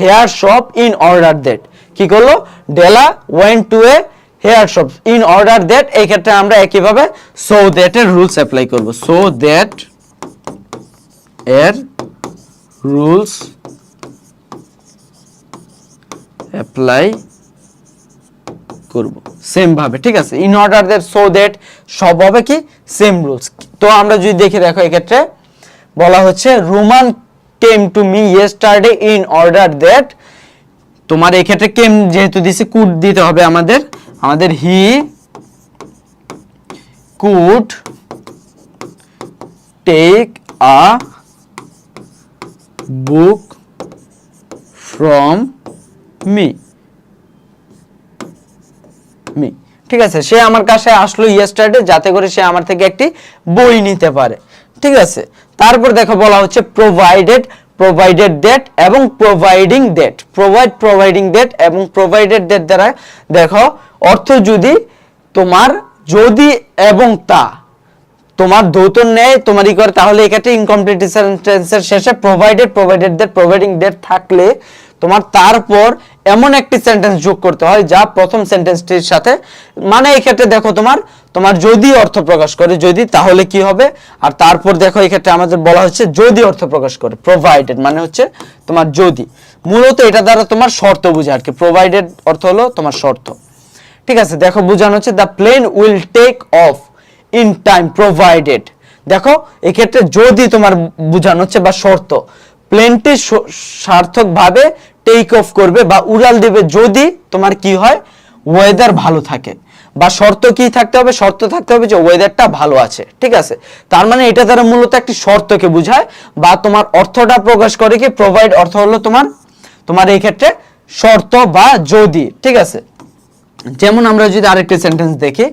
hair shop in order that, কি করলো? Della went to a hair shop in order that, এই ক্ষেত্রে আমরা একইভাবে সো দ্যাট এর রুলস অ্যাপ্লাই করব। সো দ্যাট এর রুলস অ্যাপ্লাই করব সেম ভাবে। ঠিক আছে, in order that so that সব হবে কি সেম রুলস। তো আমরা যদি দেখি, দেখো এই ক্ষেত্রে বলা হচ্ছে Roman came to me yesterday in order that, তোমার এই ক্ষেত্রে কেম যেহেতু দিছি কুড দিতে হবে আমাদের he could take a book from me. ঠিক আছে, সে আমার কাছে আসলো ইয়েস্টারডে যাতে করে সে আমার থেকে একটি বই নিতে পারে। ঠিক আছে, তারপর দেখো বলা হচ্ছে প্রোভাইডেড দ্যাট এবং প্রোভাইডিং দ্যাট, প্রোভাইডিং দ্যাট এবং প্রোভাইডেড দ্যাট দ্বারা দেখো অর্থ যদি তোমার যদি এবং তা তোমার ধৌত নেয় তোমারই করে, তাহলে এক্ষেত্রে ইনকমপ্লিট সেন্টেন্সের শেষে প্রোভাইডেড দ্যাট প্রোভাইডিং দ্যাট থাকলে তোমার তারপর এমন একটি সেন্টেন্স যোগ করতে হয় যা প্রথম সেন্টেন্সটির সাথে, মানে এই ক্ষেত্রে দেখো তোমার যদি অর্থ প্রকাশ করে যদি, তাহলে কি হবে? আর তারপর দেখো এই ক্ষেত্রে আমাদের বলা হচ্ছে যদি অর্থ প্রকাশ করে, প্রোভাইডেড মানে হচ্ছে তোমার যদি, মূলত এটা দ্বারা তোমার শর্ত বোঝায় আর কি, প্রোভাইডেড অর্থ হলো তোমার শর্ত। ঠিক আছে, দেখো বোঝানো হচ্ছে the plane will take off in time provided, দেখো এক্ষেত্রে যদি তোমার বোঝানো হচ্ছে বা শর্ত, প্লেনটি সার্থকভাবে টেক অফ করবে বা উড়াল দেবে যদি তোমার কি হয় ওয়েদার ভালো থাকে, বা শর্ত কি থাকতে হবে? শর্ত থাকতে হবে যে ওয়েদারটা ভালো আছে। ঠিক আছে, তার মানে এটা দ্বারা মূলত একটি শর্তকে বোঝায় বা তোমার অর্থটা প্রকাশ করে কি প্রোভাইড অর্থ হলো তোমার এই ক্ষেত্রে শর্ত বা যদি। ঠিক আছে, যেমন আমরা যদি আরেকটি সেন্টেন্স দেখি,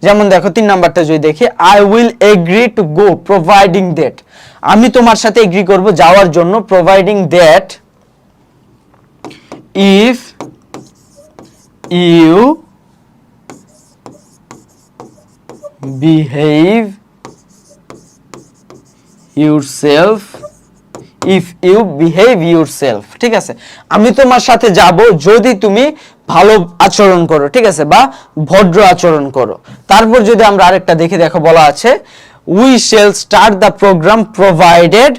যেমন দেখো 3 নাম্বারটা যদি দেখি, I will agree to go providing that, আমি তোমার সাথে এগ্রি করব যাওয়ার জন্য, providing that if you behave yourself if you behave yourself, ঠিক আছে, আমি তোমার সাথে যাব যদি তুমি ভালো আচরণ করো, ঠিক আছে, বা ভদ্র আচরণ করো। তারপর যদি আমরা আরেকটা দেখি, দেখো বলা আছে we shall start the program provided,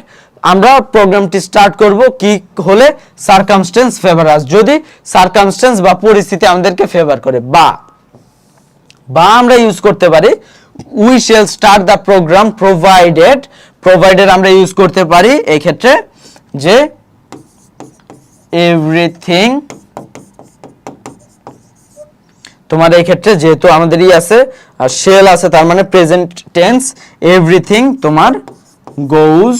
আমরা প্রোগ্রামটি স্টার্ট করব কি হলে, সারকামস্টেন্স ফেভার আস, যদি সারকামস্টেন্স বা পরিস্থিতি আমাদেরকে ফেভার করে, বা আমরা ইউজ করতে পারি we shall start the program provided আমরা ইউজ করতে পারি এই ক্ষেত্রে যে এভরিথিং, তোমার এই ক্ষেত্রে যেহেতু আমাদের আছে আর শেল আছে, তার মানে প্রেজেন্ট টেন্স, এভরিথিং তোমার গোজ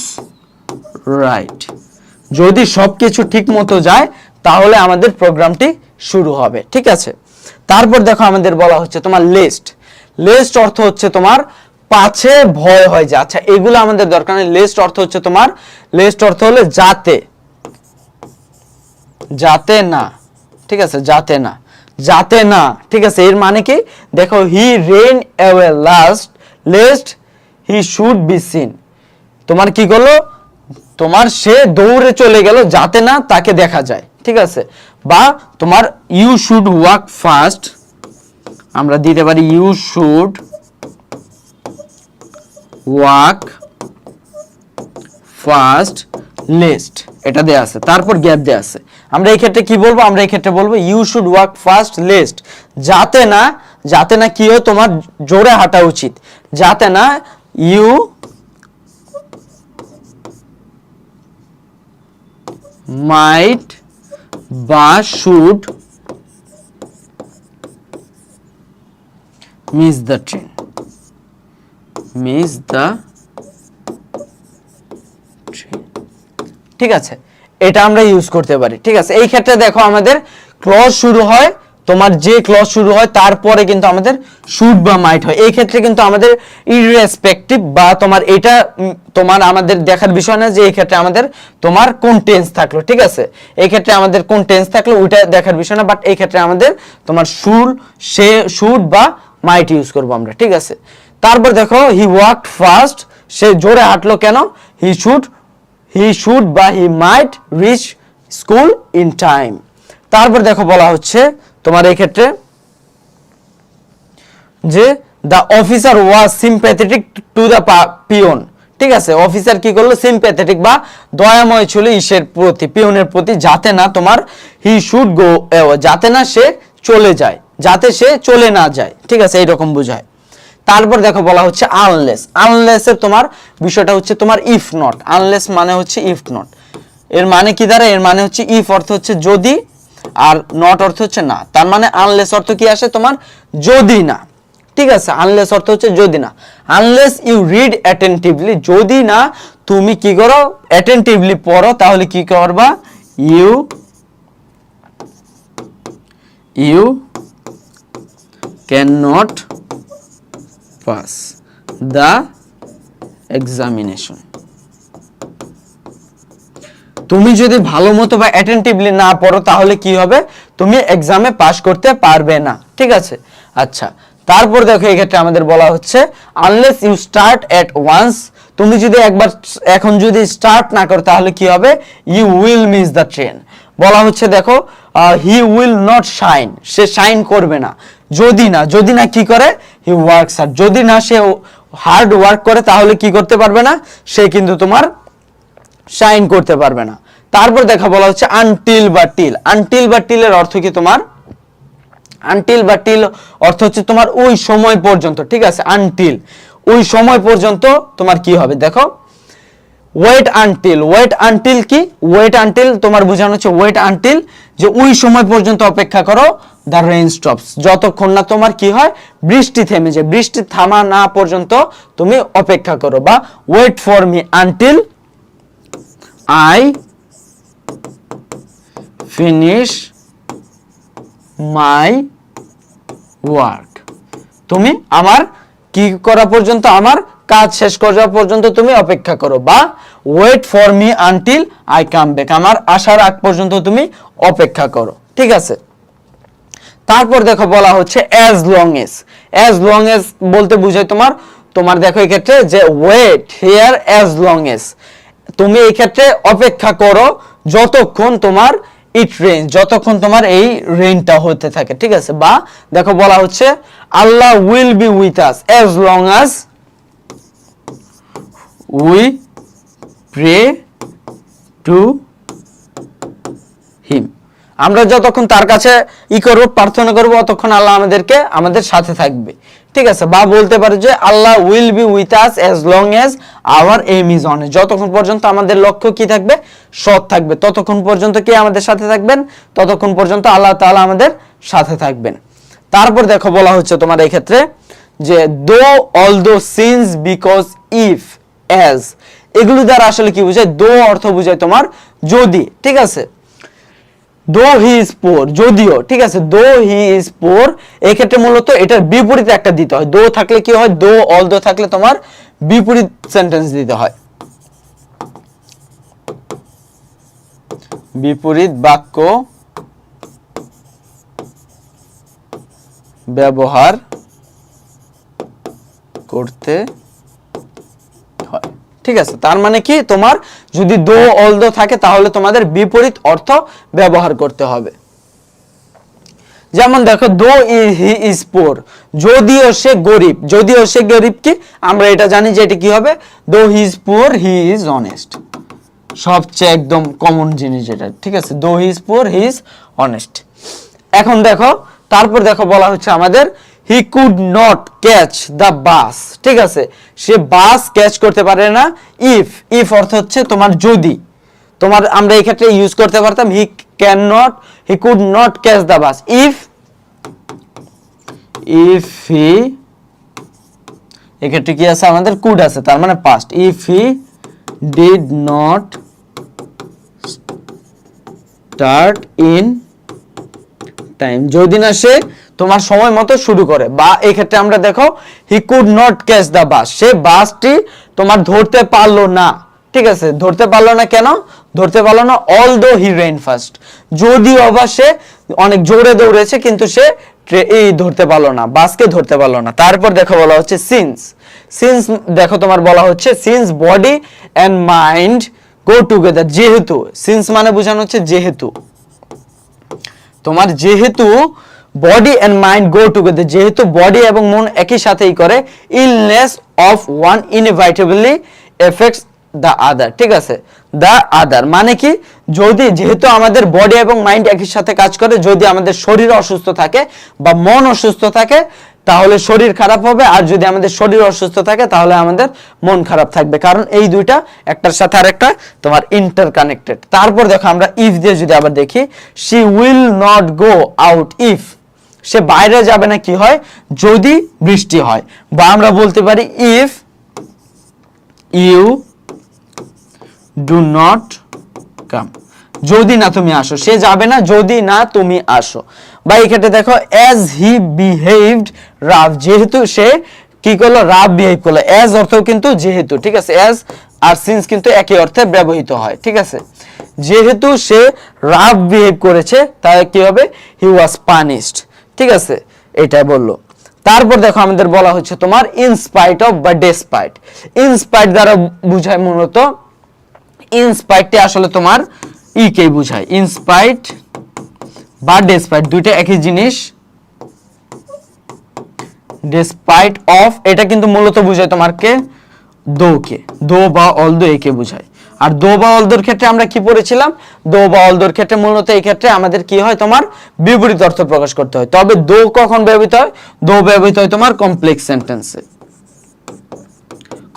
রাইট, যদি সবকিছু ঠিক মতো যায় তাহলে আমাদের প্রোগ্রামটি শুরু হবে, ঠিক আছে। তারপর দেখো আমাদের বলা হচ্ছে তোমার লেস্ট অর্থ হচ্ছে তোমার পাছে ভয় হয় যে, আচ্ছা এগুলো আমাদের দরকার নেই। লেস্ট অর্থ হচ্ছে তোমার, লেস্ট অর্থ হলো যাতে না, ঠিক আছে, যাতে না, ঠিক আছে। এর মানে কি দেখো, he ran away lest he should be seen, তোমার কি করলো, তোমার সে দৌড়ে চলে গেল যাতে না তাকে দেখা যায়, ঠিক আছে। বা তোমার ইউ শুড ওয়াক ফাস্ট, আমরা দিতে পারি you should walk fast lest, এটা দেয়া আছে, তারপর গ্যাপ দেয়া আছে। আমরা এই ক্ষেত্রে কি বলবো, আমরা এই ক্ষেত্রে বলবো you should walk fast lest, যাতে না কি হয়, তোমার জোরে হাঁটা উচিত, যাতে না ইউ মাইট বা শুড মিস দ্য ট্রেন, ঠিক আছে, এটা আমরা ইউজ করতে পারি, ঠিক আছে। এই ক্ষেত্রে দেখো আমাদের ক্লজ শুরু হয়, তোমার যে ক্লজ শুরু হয় তারপরে কিন্তু আমাদের শুড বা মাইট হয়। এই ক্ষেত্রে কিন্তু আমাদের ইররেসপেক্টিভ বা তোমার এটা তোমার আমাদের দেখার বিষয় না যে এই ক্ষেত্রে আমাদের তোমার কোন টেন্স থাকলো, ঠিক আছে। এই ক্ষেত্রে আমাদের কোন টেন্স থাকলো ওইটা দেখার বিষয় না, বাট এই ক্ষেত্রে আমাদের তোমার শুড বা মাইট ইউজ করবো আমরা, ঠিক আছে। তারপর দেখো হি ওয়াকড ফাস্ট, সে জোরে হাঁটলো কেন, হি শুড বা হি মাইট রিচ স্কুল ইন টাইম। তারপর দেখো বলা হচ্ছে তোমার এই ক্ষেত্রে যে the officer was sympathetic to the peon, ঠিক আছে। অফিসার কি করলো, সিম্প্যাথেটিক বা দয়াময় ছিল ইসের প্রতি, পিয়নের প্রতি, যাতে না তোমার হি শুড গো, যাতে না সে চলে যায়, যাতে সে চলে না যায়, ঠিক আছে, এইরকম বোঝায়। তারপর দেখো বলা হচ্ছে আনলেসের তোমার বিষয়টা হচ্ছে তোমার ইফ নট, আনলেস মানে হচ্ছে ইফ নট, এর মানে কি দাঁড়ায়, এর মানে হচ্ছে ইফ অর্থ হচ্ছে যদি, আর নট অর্থ হচ্ছে না, তার মানে আনলেস অর্থ কি আসে তোমার যদি না, ঠিক আছে। আনলেস অর্থ হচ্ছে যদি না, আনলেস ইউ রিড অ্যাটেন্টিভলি, যদি না তুমি কি করো অ্যাটেন্টিভলি পড়ো, তাহলে কি করবা, you can not pass the examination, তুমি যদি ভালো মতো বা অ্যাটেন্টিভলি না পড়ো তাহলে কি হবে, তুমি এক্সামে পাস করতে পারবে না, ঠিক আছে। আচ্ছা, তারপর দেখো এই ক্ষেত্রে আমাদের বলা হচ্ছে unless you start at once, তুমি যদি একবার এখন যদি স্টার্ট না করো তাহলে কি হবে, you will miss the train. বলা হচ্ছে দেখো হি উইল নট শাইন, সে শাইন করবে না, যদি না কি করে, হি ওয়ার্কস হার্ড, যদি না সে হার্ড ওয়ার্ক করে তাহলে কি করতে পারবে না, সে কিন্তু তোমার শাইন করতে পারবে না। তারপর দেখা বলা হচ্ছে আনটিল বা টিলের অর্থ কি তোমার, আনটিল বা টিল অর্থ হচ্ছে তোমার ওই সময় পর্যন্ত, ঠিক আছে। আনটিল ওই সময় পর্যন্ত তোমার কি হবে, দেখো ওয়েট আনটিল কি, ওয়েট আনটিল তোমার বোঝানো হচ্ছে ওয়েট আনটিল, যে ওই সময় পর্যন্ত অপেক্ষা করো, দ্য রেইন স্টপস, যতক্ষণ না তোমার কি হয়, বৃষ্টি থেমে যায়, বৃষ্টি থামা না পর্যন্ত তুমি অপেক্ষা করো, বা wait for me until I finish my work, তুমি আমার কি করা পর্যন্ত, আমার কাজ শেষ করা পর্যন্ত তুমি অপেক্ষা করো, বা wait for me until I come back, আমার আসার আগ পর্যন্ত তুমি অপেক্ষা করো, ঠিক আছে। তারপর দেখো বলা হচ্ছে অ্যাজ লং এজ বলতে বোঝায় তোমার তোমার দেখো এই ক্ষেত্রে যে wait here as long as, তুমি এই ক্ষেত্রে অপেক্ষা করো যতক্ষণ তোমার ইট রেইন, যতক্ষণ তোমার এই রেইনটা হতে থাকে, ঠিক আছে। বা দেখো বলা হচ্ছে Allah will be with us as long as we pray to him, আমরা যতক্ষণ তার কাছে করব, প্রার্থনা করব, ততক্ষণ আল্লাহ আমাদেরকে আমাদের সাথে থাকবে, ঠিক আছে। বা বলতে পারে যে Allah will be with us as long as our aim is on, যতক্ষণ পর্যন্ত আমাদের লক্ষ্য কি থাকবে, সৎ থাকবে, ততক্ষণ পর্যন্ত কে আমাদের সাথে থাকবেন, ততক্ষণ পর্যন্ত আল্লাহ তাআলা আমাদের সাথে থাকবেন। তারপর দেখো বলা হচ্ছে তোমার এই ক্ষেত্রে যে though although since because if as, এগুলো দ্বারা আসলে কি বোঝায়, দো অর্থ বোঝায় তোমার যদি, ঠিক আছে। দো হি ইজ পোর, যদিও, ঠিক আছে। দো হি ইজ পোর, এই ক্ষেত্রে মূলত এটার বিপরীতে একটা দিতে হয়। দো থাকলে কি হয়, দো অলদো থাকলে তোমার বিপরীত সেন্টেন্স দিতে হয়, বিপরীত বাক্য ব্যবহার করতে হয়, ঠিক আছে। তার মানে কি, তোমার যদি দো অলদো থাকে তাহলে তোমাদের বিপরীত অর্থ ব্যবহার করতে হবে। যেমন দেখো দো হি ইজ পোর, যদিও সে গরিব, যদিও সে গরিব কি আমরা এটা জানি যে এটা কি হবে, দো he is poor he is honest, সবচেয়ে একদম কমন জিনিস যেটা, ঠিক আছে। দো he is poor he is honest. এখন দেখো তারপর দেখো বলা হচ্ছে আমাদের he could not catch the বাস, ঠিক আছে। সে বাস ক্যাচ করতে পারে না। ইফ, ইফ অর্থ হচ্ছে তোমার যদি, তোমার আমরা এই ক্ষেত্রে ইউজ করতে পারতাম হি can not, he could not catch the bus if he, এক্ষেত্রে কি আছে আমাদের কুড আছে, তার মানে past, if he did not start in time, যদি না সে তোমার সময় মতো শুরু করে। বা এই ক্ষেত্রে আমরা দেখো he could not catch the bus, সে বাসটি তোমার ধরতে পারলো না, ঠিক আছে। ধরতে পারলো না কেন, ধরতে পারলো না অলদো হি রেন ফাস্ট, যদিও আবার সে অনেক জোরে দৌড়েছে কিন্তু সে এই ধরতে পারলো না, বাসকে ধরতে পারলো না। তারপর দেখো বলা হচ্ছে সিন্স, সিন্স দেখো তোমার বলা হচ্ছে since body and mind go together, যেহেতু, সিন্স মানে বোঝানো হচ্ছে যেহেতু, তোমার যেহেতু body and mind go together, যেহেতু বডি এবং মন একই সাথেই করে, illness of one inevitably affects the other, ঠিক আছে। দ্য আদার মানে কি, যদি যেহেতু আমাদের বডি এবং মাইন্ড একই সাথে কাজ করে, যদি আমাদের শরীর অসুস্থ থাকে বা মন অসুস্থ থাকে তাহলে শরীর খারাপ হবে, আর যদি আমাদের শরীর অসুস্থ থাকে তাহলে আমাদের মন খারাপ থাকবে, কারণ এই দুইটা একটার সাথে আরেকটা তোমার ইন্টারকানেক্টেড। তারপর দেখো আমরা ইফ দিয়ে যদি আবার দেখি, she will not go out if, সে বাইরে যাবে না কি হয়, যদি বৃষ্টি হয়। বা আমরা বলতে পারি if you do not come, যদি না তুমি আসো, সে যাবে না যদি না তুমি আসো। বা এই ক্ষেত্রে দেখো অ্যাজ হি বিহেভড রাফ, যেহেতু সে কি করলো, রাফ বিহেভ করলো। অ্যাজ অর্থও কিন্তু যেহেতু, ঠিক আছে। অ্যাজ আর সিন্স কিন্তু একই অর্থে ব্যবহৃত হয়, ঠিক আছে। যেহেতু সে রাফ বিহেভ করেছে তাই কি হবে, হি ওয়াজ পানিশড, ঠিক আছে, এটাই বললো। তারপর দেখো আমাদের বলা হচ্ছে তোমার ইনস্পাইট অফ বা ডেসপাইট, ইনস্পাইট দ্বারা বুঝায় মূলত, ইনস্পাইটটি আসলে তোমার কে বুঝায়, ইনস্পাইট বা ডেসপাইট দুইটা একই জিনিস। ডেসপাইট অফ এটা কিন্তু মূলত বুঝায় তোমার কে, দোকে, দো বা অলদো একে বুঝায়। আর দো বা অলদোর ক্ষেত্রে আমরা কি পড়েছিলাম, দো বা অলদোর ক্ষেত্রে মূলত এই ক্ষেত্রে আমাদের কি হয়, তোমার বিপরীত অর্থ প্রকাশ করতে হয়। তবে দো কখন ব্যবহৃত হয়, দো ব্যবহৃত হয় তোমার কমপ্লেক্স সেন্টেন্সে,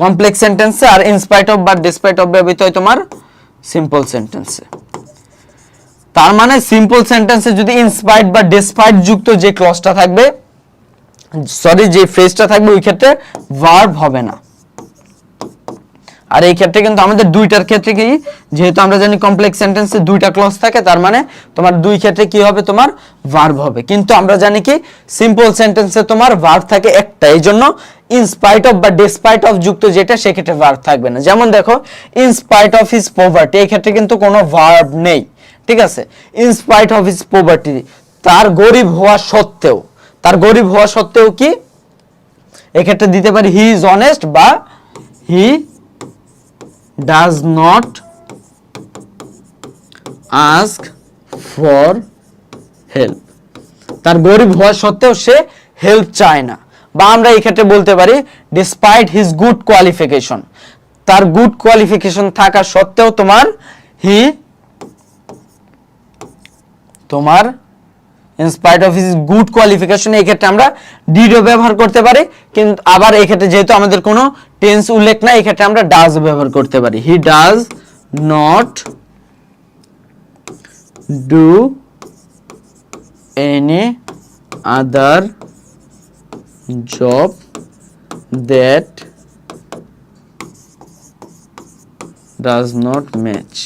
কমপ্লেক্স সেন্টেন্সে। আর ইনস্পাইট অফ বা ডিসপাইট অফ ব্যবহৃত হয় তোমার সিম্পল সেন্টেন্সে। তার মানে সিম্পল সেন্টেন্সে যদি ইনস্পাইট বা ডিসপাইট যুক্ত যে ক্লজটা থাকবে, সরি যে ফ্রেজটা থাকবে, ওই ক্ষেত্রে ভার্ব হবে না। আর এই ক্ষেত্রে কিন্তু আমাদের দুইটার ক্ষেত্রে কি, যেহেতু আমরা জানি কমপ্লেক্স সেন্টেন্সে দুইটা ক্লজ থাকে, তার মানে তোমার দুই ক্ষেত্রে কি হবে, তোমার ভার্ব হবে। কিন্তু আমরা জানি কি সিম্পল সেন্টেন্সে তোমার ভার্ব থাকে একটা, এই জন্য ইনস্পাইট অফ বা ডিসপাইট অফ যুক্ত যেটা সেক্ষেত্রে ভার্ব থাকবে না। যেমন দেখো ইনস্পাইট অফ হিজ পভার্টি, এই ক্ষেত্রে কিন্তু কোনো ভার্ব নেই, ঠিক আছে। ইনস্পাইট অফ হিজ পভার্টি, তার গরিব হওয়া সত্ত্বেও, তার গরিব হওয়া সত্ত্বেও কি, এক্ষেত্রে দিতে পারি হি ইজ অনেস্ট বা he does not ask for help. তার গরিব হওয়া সত্ত্বেও সে হেল্প চায় না। বা আমরা এই ক্ষেত্রে বলতে পারি ডিসপাইট হিজ গুড কোয়ালিফিকেশন, তার গুড কোয়ালিফিকেশন থাকা সত্ত্বেও তোমার in spite of his good qualification, এই ক্ষেত্রে আমরা did ও ব্যবহার করতে পারি, কিন্তু আবার এই ক্ষেত্রে যেহেতু আমাদের কোনো টেন্স উল্লেখ নাই, এই ক্ষেত্রে আমরা does ব্যবহার করতে পারি। he does not do any other job that does not match।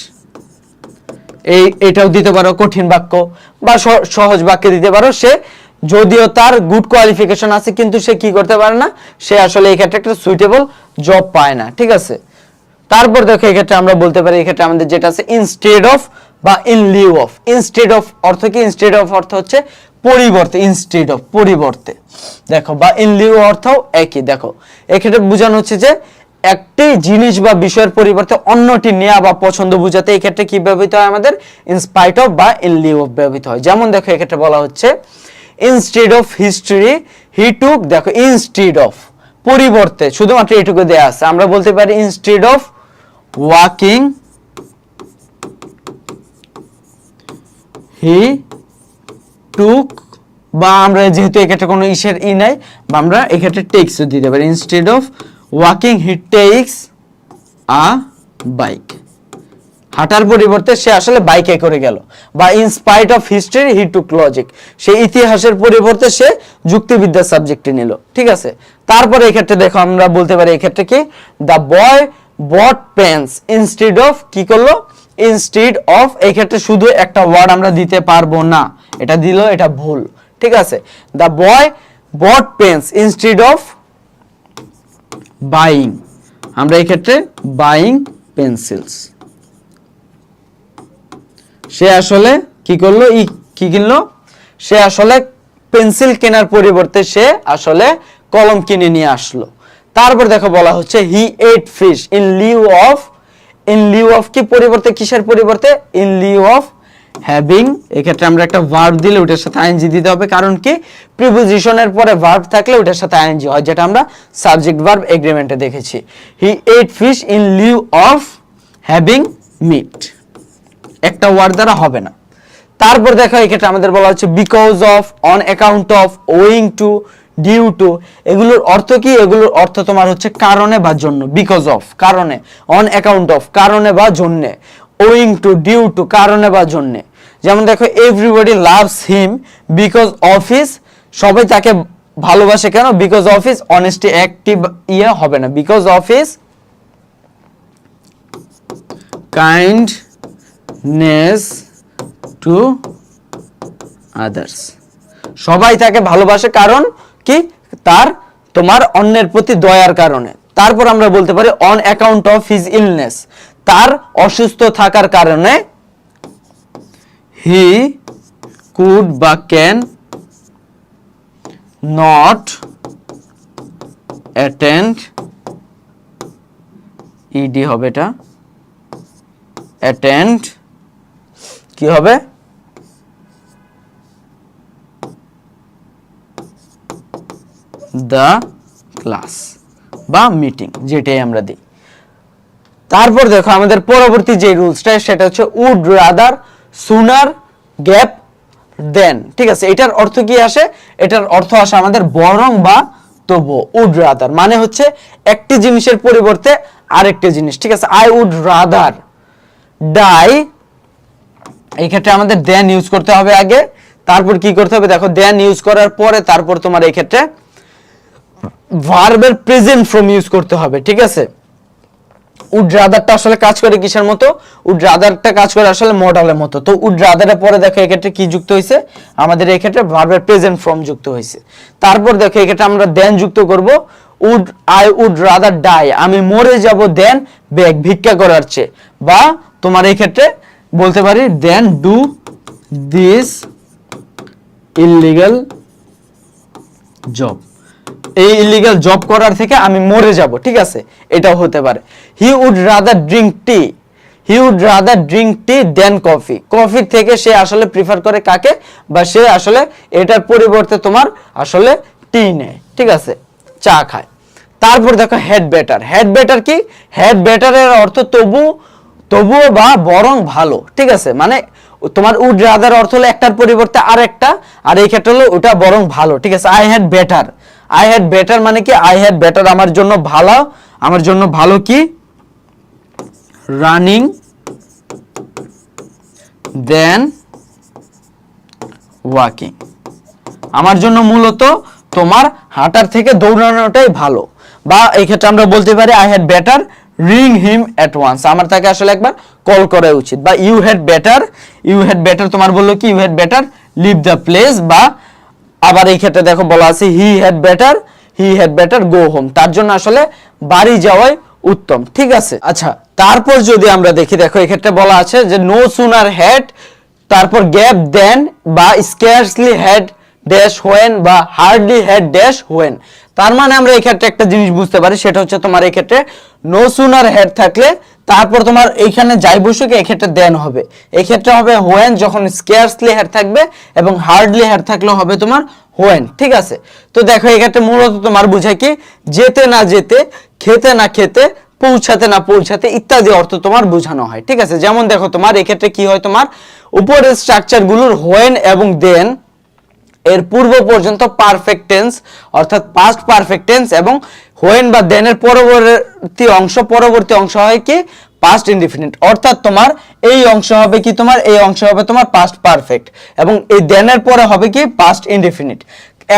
এটাও দিতে পারো কঠিন বাক্য বা সহজ বাক্যে দিতে পারো, সে যদিও তার গুড কোয়ালিফিকেশন আছে কিন্তু সে কি করতে পারে না, সে আসলে এই ক্ষেত্রে একটা সুইটেবল জব পায় না। ঠিক আছে, তারপর দেখো এই ক্ষেত্রে আমরা বলতে পারি, এই ক্ষেত্রে আমাদের যেটা আছে ইনস্টেড অফ বা in lieu of. Instead of অর্থ কি? ইনস্টেড অফ অর্থ হচ্ছে পরিবর্তে, ইনস্টেড অফ পরিবর্তে, দেখো, বা ইন লিউ অর্থও একই। দেখো এক্ষেত্রে বোঝানো হচ্ছে যে একটি জিনিস বা বিষয়ের পরিবর্তে অন্যটি নেওয়া বা পছন্দ বোঝাতে এই ক্ষেত্রে কি ব্যবহৃত হয়? আমাদের ইনস্পাইট অফ বা ইন লিউ অফ ব্যবহৃত হয়। যেমন দেখো এক্ষেত্রে বলা হচ্ছে ইনস্টেড অফ হিস্ট্রি হি টুক, দেখো ইনস্টেড অফ পরিবর্তে, শুধুমাত্র এটুকু দেয়া আছে, আমরা বলতে পারি ইনস্টেড অফ ওয়াকিং হি টুক, বা আমরা যেহেতু এক্ষেত্রে কোনো ইসের ই নাই, বা আমরা এক্ষেত্রে টেক্সও দিতে পারি, instead of walking he takes a bike, হাঁটার পরিবর্তে সে আসলে বাইকে করে গেল। বা in spite of history he took logic, সে ইতিহাসের পরিবর্তে সে যুক্তিবিদ্যার সাবজেক্টটি নিল। ঠিক আছে, তারপরে এই ক্ষেত্রে দেখো আমরা বলতে পারি এই ক্ষেত্রে কি, the boy bought pens instead of, কি করলো? ইনস্টেড অফ, এই ক্ষেত্রে শুধু একটা ওয়ার্ড আমরা দিতে পারবো না, এটা দিল, এটা ভুল। ঠিক আছে, the boy bought pens instead of buying, আমরা এই ক্ষেত্রে বাইং পেন্সিলস, সে আসলে কি করলো? কি কিনলো? সে আসলে পেন্সিল কেনার পরিবর্তে সে আসলে কলম কিনে নিয়ে আসলো। তারপর দেখো বলা হচ্ছে he ate fish in lieu of, in lieu of কি পরিবর্তে, কিসের পরিবর্তে? In lieu of having. এক্ষেত্রে আমরা একটা ভার্ব দিলে ওটার সাথে আইএনজি দিতে হবে, কারণ কি প্রিপোজিশনের পরে ভার্ব থাকলে ওটার সাথে আইএনজি হয়, যেটা আমরা সাবজেক্ট ভার্ব এগ্রিমেন্টে দেখেছি। He ate fish in lieu of having meat, একটা ওয়ার্ড দ্বারা হবে না। তারপর দেখো এই ক্ষেত্রে আমাদের বলা হচ্ছে because of, on account of, owing to, due to, এগুলোর অর্থ কি? এগুলোর অর্থ তোমার হচ্ছে কারণে বা জন্য। বিকজ অফ কারণে, অন অ্যাকাউন্ট অফ কারণে বা জন্যে, ওয়িং টু ডিউ টু কারণে বা জন্যে। যেমন দেখো everybody loves him because of his, সবাই তাকে ভালোবাসে কেন? Because of his honesty, active ইয়ে হবে না, because of his kindness to others, সবাই তাকে ভালোবাসে কারণ কি? তার তোমার অন্যের প্রতি দয়ার কারণে। তারপর আমরা বলতে পারি on account of his illness, তার অসুস্থ থাকার কারণে হি কুড বা ক্যান নট অ্যাটেন্ড, ইডি হবে এটা, অ্যাটেন্ড কি হবে? দ্য ক্লাস বা মিটিং, যেটাই আমরা দিই। তারপর দেখো আমাদের পরবর্তী যে রুলসটা সেটা হচ্ছে উড রাদার সুনার গ্যাপ দেন। ঠিক আছে, এটার অর্থ কি আসে? এটার অর্থ আসে আমাদের বরং বা তবু। উড রাদার মানে হচ্ছে একটি জিনিসের পরিবর্তে আরেকটি জিনিস। ঠিক আছে, আই উড রাদার ডাই, এই ক্ষেত্রে আমাদের দেন ইউজ করতে হবে আগে, তারপর কি করতে হবে? দেখো দেন ইউজ করার পরে তারপর তোমার এই ক্ষেত্রে ভার্বের প্রেজেন্ট ফর্ম ইউজ করতে হবে। ঠিক আছে, উড রাদারটা আসলে কাজ করে কিসের মতো? উড রাদারটা কাজ করে আসলে মডেলের মতো। তো উড রাদারের পরে দেখো এই ক্ষেত্রে কি যুক্ত হয়েছে? আমাদের এই ক্ষেত্রে ভার্বের প্রেজেন্ট ফর্ম যুক্ত হয়েছে। তারপর দেখো এই ক্ষেত্রে আমরা দেন যুক্ত করব, would I would rather die, আমি মরে যাব দেন বেগ, ভিক্ষা করার চেয়ে। বা তোমার এই ক্ষেত্রে বলতে পারি than do this illegal job, এই ইলিগাল জব করার থেকে আমি মরে যাব, ঠিক আছে, এটাও হতে পারে। He would rather drink tea, he would rather drink tea than coffee, কফির থেকে সে আসলে প্রিফার করে কাকে, বা সে আসলে এটার পরিবর্তে তোমার আসলে টি নেয়, ঠিক আছে, চা খায়। তারপর দেখো হেড বেটার, হেড বেটার কি, হেড বেটারের অর্থ তবুও বা বরং ভালো, ঠিক আছে, মানে তোমার উড রাদার অর্থ হলো একটার পরিবর্তে আরেকটা, আর এই ক্ষেত্রে হলো ওটা বরং ভালো, ঠিক আছে। I had better, I had better মানে কি, আই হ্যাড বেটার আমার জন্য ভালো, আমার জন্য ভালো কি রানিং দেন ওয়াকিং, আমার জন্য মূলত তোমার হাঁটার থেকে দৌড়ানোটাই ভালো। বা এই ক্ষেত্রে আমরা বলতে পারি I had better ring him at once, আমার তাকে আসলে একবার কল করা উচিত। বা ইউ হ্যাড বেটার তোমার বললো কি, you had better leave the place, বা আবার এই ক্ষেত্রে দেখো বলা আছে he had better go home, তার জন্য আসলে বাড়ি যাওয়াই উত্তম, ঠিক আছে। আচ্ছা, তারপর যদি আমরা দেখি, দেখো এই ক্ষেত্রে বলা আছে যে নো সুনার হ্যাড, তারপর গ্যাপ দেন, বা স্কেয়ারসলি হ্যাড ড্যাশ হোয়েন, বা হার্ডলি হ্যাড ড্যাশ হোয়েন। তার মানে আমরা এই ক্ষেত্রে একটা জিনিস বুঝতে পারি, সেটা হচ্ছে তোমার এই ক্ষেত্রে নো সুনার হ্যাড থাকলে তারপর তোমার এইখানে যাই বসুক এই ক্ষেত্রে দেন হবে, এই ক্ষেত্রে হবে হোয়েন যখন স্কেয়ারসলি হ্যাড থাকবে, এবং হার্ডলি হ্যাড থাকলে হবে তোমার হোয়েন, ঠিক আছে। তো দেখো এই ক্ষেত্রে মূলত তোমার বোঝায় কি, যেতে না যেতে, খেতে না খেতে, পৌঁছাতে না পৌঁছাতে ইত্যাদি অর্থ তোমার বোঝানো হয়, ঠিক আছে। যেমন দেখো তোমার এই ক্ষেত্রে কি হয়, তোমার উপরের স্ট্রাকচারগুলোর হোয়েন এবং দেন এর পূর্ব পর্যন্ত পারফেক্ট টেন্স অর্থাৎ পাস্ট পারফেক্ট টেন্স, এবং হোয়েন বা দেনের পরবর্তী অংশ হয় কি পাস্ট ইনডিফিনিট, অর্থাৎ তোমার এই অংশ হবে কি, তোমার এই অংশ হবে তোমার পাস্ট পারফেক্ট, এবং এই দেনের পরে হবে কি পাস্ট ইনডিফিনিট।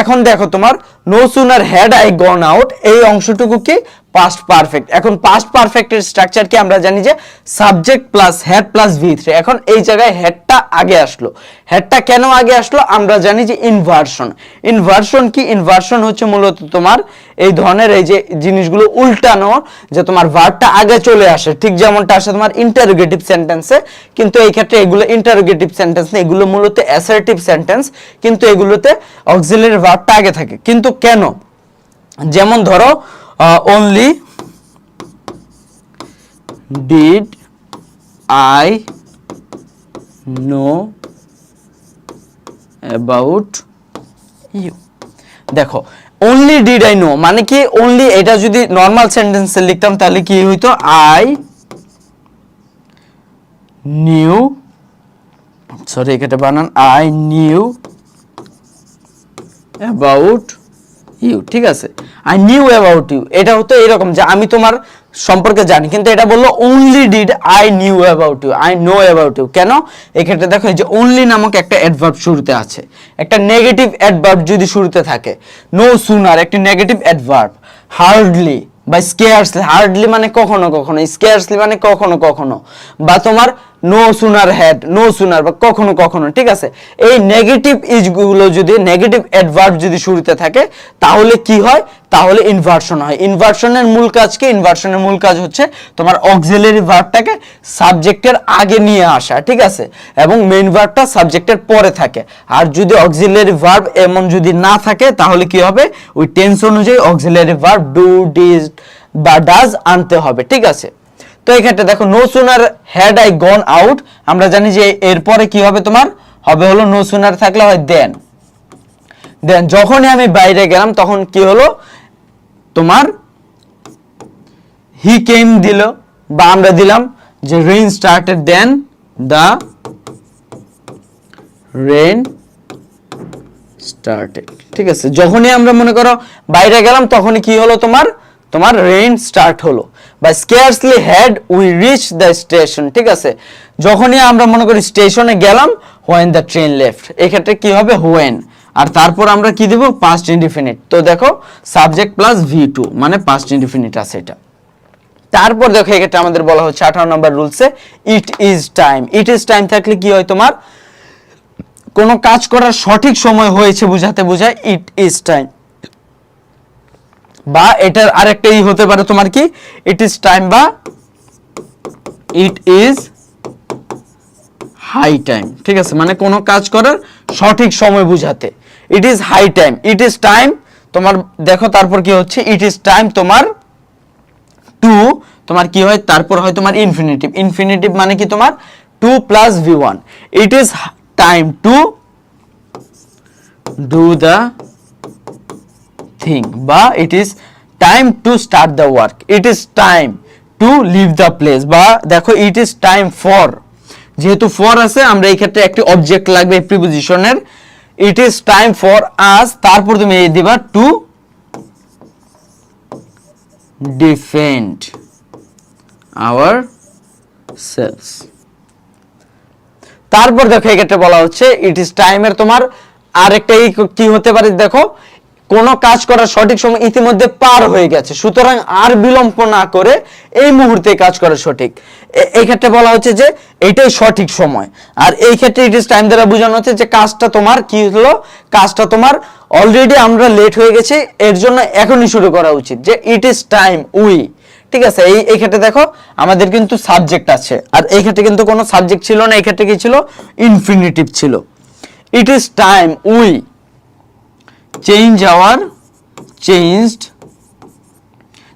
এখন দেখো তোমার no sooner had I gone out, এই অংশটুকু কি পাস্ট পারফেক্ট। এখন পাস্ট পারফেক্টের স্ট্রাকচার কি আমরা জানি যে subject plus had plus V3। এখন এই জায়গায় হেডটা আগে আসলো, হেডটা কেন আগে আসলো আমরা জানি যে ইনভার্সন। ইনভার্সন কি, ইনভার্সন হচ্ছে মূলত তোমার এই ধরনের এই যে জিনিসগুলো উল্টানো, যে তোমার ভার্বটা আগে চলে আসে, ঠিক যেমনটা আসে তোমার ইন্টারোগেটিভ সেন্টেন্সে, কিন্তু এই ক্ষেত্রে এগুলো ইন্টারোগেটিভ সেন্টেন্স না, এগুলো মূলত অ্যাসার্টিভ সেন্টেন্স, কিন্তু এগুলোতে অক্সিলারি ভার্বটা আগে থাকে। কিন্তু কেন, যেমন ধরো only did I know about you, দেখো only did I know মানে কি, only এটা যদি নর্মাল সেন্টেন্সে লিখতাম তাহলে কি হইতো, I knew, সরি এটা বানান, I knew about ইউ, ঠিক আছে, আই নিউ অ্যাবাউট ইউ, এটা হতো এরকম যে আমি তোমার সম্পর্কে জানি, কিন্তু এটা বললো only did I knew about you, I know about you. কেন, এক্ষেত্রে দেখো এই যে অনলি নামক একটা অ্যাডভার্ব শুরুতে আছে, একটা নেগেটিভ অ্যাডভার্ব যদি শুরুতে থাকে, নো সুনার একটি নেগেটিভ অ্যাডভার্ব, হার্ডলি বা স্কেয়ারসলি, হার্ডলি মানে কখনো কখনো, স্কেয়ারসলি মানে কখনো কখনো, বা তোমার no sooner had, no sooner বা কখনো কখনো, ঠিক আছে। এই নেগেটিভ ইজগুলো যদি, নেগেটিভ অ্যাডভার্ব যদি শুরুতে থাকে তাহলে কি হয়, তাহলে ইনভার্সন হয়। ইনভার্সনের মূল কাজ কি, ইনভার্সনের মূল কাজ হচ্ছে তোমার অক্সিলারি ভার্বটাকে সাবজেক্টের আগে নিয়ে আসা, ঠিক আছে, এবং মেইন ভার্বটা সাবজেক্টের পরে থাকে। আর যদি অক্সিলারি ভার্ব এমন যদি না থাকে তাহলে কি হবে, ওই টেন্স অনুযায়ী অক্সিলারি ভার্ব ডু, ডিড বা ডাজ আনতে হবে, ঠিক আছে। তো এই ক্ষেত্রে দেখো no sooner had I gone out, আমরা জানি যে এরপরে কি হবে, তোমার হবে হলো নো সুনার থাকলে হয় দেন, দেন যখনই আমি বাইরে গেলাম তখন কি হলো, তোমার হি কেম দিল, বা আমরা দিলাম যে রেইন স্টার্টেড, দেন দা রেইন স্টার্টেড, ঠিক আছে। যখনই আমরা মনে করো বাইরে গেলাম তখনই কি হলো, তোমার রেইন স্টার্ট হলো। বা scarcely had we reach the station, ঠিক আছে, যখনই আমরা মনে করি স্টেশনে গেলাম, হোয়েন দ্য ট্রেন লেফট, এক্ষেত্রে কি হবে হোয়েন, আর তারপর আমরা কি দেব পাস্ট ইনডিফিনিট। তো দেখো সাবজেক্ট প্লাস V2 মানে পাস্ট ইনডিফিনিট আছে এটা। তারপর দেখো এক্ষেত্রে আমাদের বলা হচ্ছে 18 নম্বর রুলসে it is time. It is time থাকলে কি হয়, তোমার কোনো কাজ করার সঠিক সময় হয়েছে বুঝাতে বোঝায় ইট ইজ টাইম। বা এটার আরেকটা হতে পারে তোমার কি, ইট ইজ টাইম বা ইট ইজ হাই টাইম, ঠিক আছে, মানে কোনো কাজ করার সঠিক সময় বুঝাতে। It is high time, it is time তোমার দেখো তারপর কি হচ্ছে, ইট ইজ টাইম তোমার টু, তোমার কি হয় তারপর হয় তোমার ইনফিনিটিভ। ইনফিনিটিভ মানে কি তোমার to plus V1, it is time to do the thing, বা it is time to start the work, it is time to leave the place, বা দেখো ইট ইজ টাইম ফর, যেহেতু ফর আছে আমরা এই ক্ষেত্রে একটি অবজেক্ট লাগবে প্রিপজিশনের, it is time for us, তারপর তুমি এই দিবা টু ডিফেন্ড আওয়ার সেলস। তারপর দেখো এক্ষেত্রে বলা হচ্ছে ইট ইজ টাইমের তোমার আরেকটা কি হতে পারে, দেখো কোন কাজ করার সঠিক সময় ইতিমধ্যে পার হয়ে গেছে, সুতরাং আর বিলম্ব না করে এই মুহূর্তে কাজ করা সঠিক। এই ক্ষেত্রে বলা হচ্ছে যে এটাই সঠিক সময়। আর এই ক্ষেত্রে ইট ইজ টাইম দ্বারা বোঝানো হচ্ছে যে কাজটা তোমার কি হলো, কাজটা তোমার অলরেডি আমরা লেট হয়ে গেছি, এর জন্য এখনই শুরু করা উচিত, যে ইট ইজ টাইম উই। ঠিক আছে, এই ক্ষেত্রে দেখো আমাদের কিন্তু সাবজেক্ট আছে, আর এই ক্ষেত্রে কিন্তু কোনো সাবজেক্ট ছিল না, এই ক্ষেত্রে কি ছিল, ইনফিনিটিভ ছিল। ইট is time we change our changed,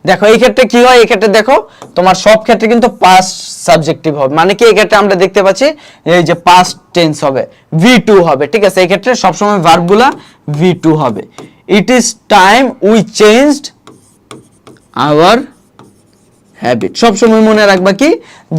দেখো এই ক্ষেত্রে কি হয়, এই ক্ষেত্রে দেখো তোমার সব ক্ষেত্রে কিন্তু পাস্ট সাবজেক্টিভ হবে, মানে কি এই ক্ষেত্রে আমরা দেখতে পাচ্ছি এই যে পাস্ট টেন্স হবে, V2 হবে। ঠিক আছে, এই ক্ষেত্রে সবসময় ভার্বগুলা V2 হবে। It is time we changed our habit, সবসময় মনে রাখবা কি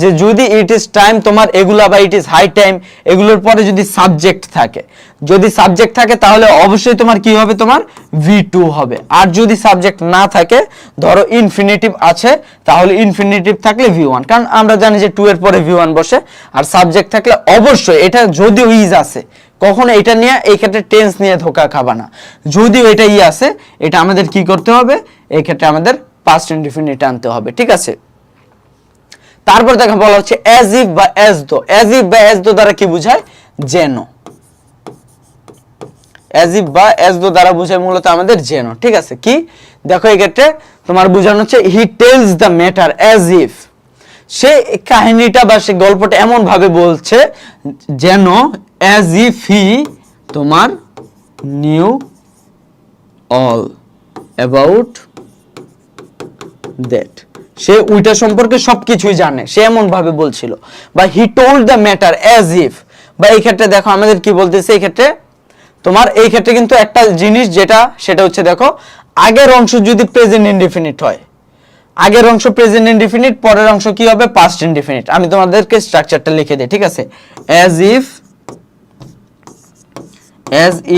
যে যদি ইট ইজ টাইম তোমার এগুলা বা ইট ইজ হাই টাইম এগুলোর পরে যদি সাবজেক্ট থাকে, যদি সাবজেক্ট থাকে তাহলে অবশ্যই তোমার কি হবে, তোমার V2 হবে। আর যদি সাবজেক্ট না থাকে, ধরো ইনফিনিটিভ আছে, তাহলে ইনফিনিটিভ থাকলে V1, কারণ আমরা জানি যে 2 এর পরে V1 বসে। আর সাবজেক্ট থাকলে অবশ্যই, এটা যদিও ইজ আছে, কখনো এটা নিয়ে এই ক্ষেত্রে টেন্স নিয়ে ধোকা খাবা না, যদিও এটা আছে, এটা আমাদের কি করতে হবে, এই ক্ষেত্রে আমাদের পাস্ট ইনডিফিনিট আনতে হবে। ঠিক আছে, তারপর দেখা বলা হচ্ছে অ্যাজ ইফ বা অ্যাজ দো। অ্যাজ ইফ বা অ্যাজ দো দ্বারা কি বোঝায়, যেন। অ্যাজ ইফ বা অ্যাজ দো দ্বারা বোঝায় মূলত আমাদের যেন। ঠিক আছে, কি দেখো এই ক্ষেত্রে তোমার বোঝানো হচ্ছে he tells the matter as if, সে কাহিনীটা বা সে গল্পটা এমন ভাবে বলছে যেন অ্যাজ ইফ হি তোমার নিউ অল অ্যাবাউট দ্যাট, সে ওইটা সম্পর্কে সবকিছুই জানে, সে এমন ভাবে বলছিল। বা he told the matter as if, বা এই ক্ষেত্রে দেখো আমাদের কি বলতেছে, এই ক্ষেত্রে তোমার এই ক্ষেত্রে কিন্তু একটা জিনিস যেটা, সেটা হচ্ছে দেখো আগের অংশ যদি প্রেজেন্ট ইনডিফিনিট হয়, আগের অংশ প্রেজেন্ট ইনডিফিনিট, পরের অংশ কি হবে, পাস্ট ইনডিফিনিট। আমি তোমাদেরকে স্ট্রাকচারটা লিখে দিই। ঠিক আছে, অ্যাজ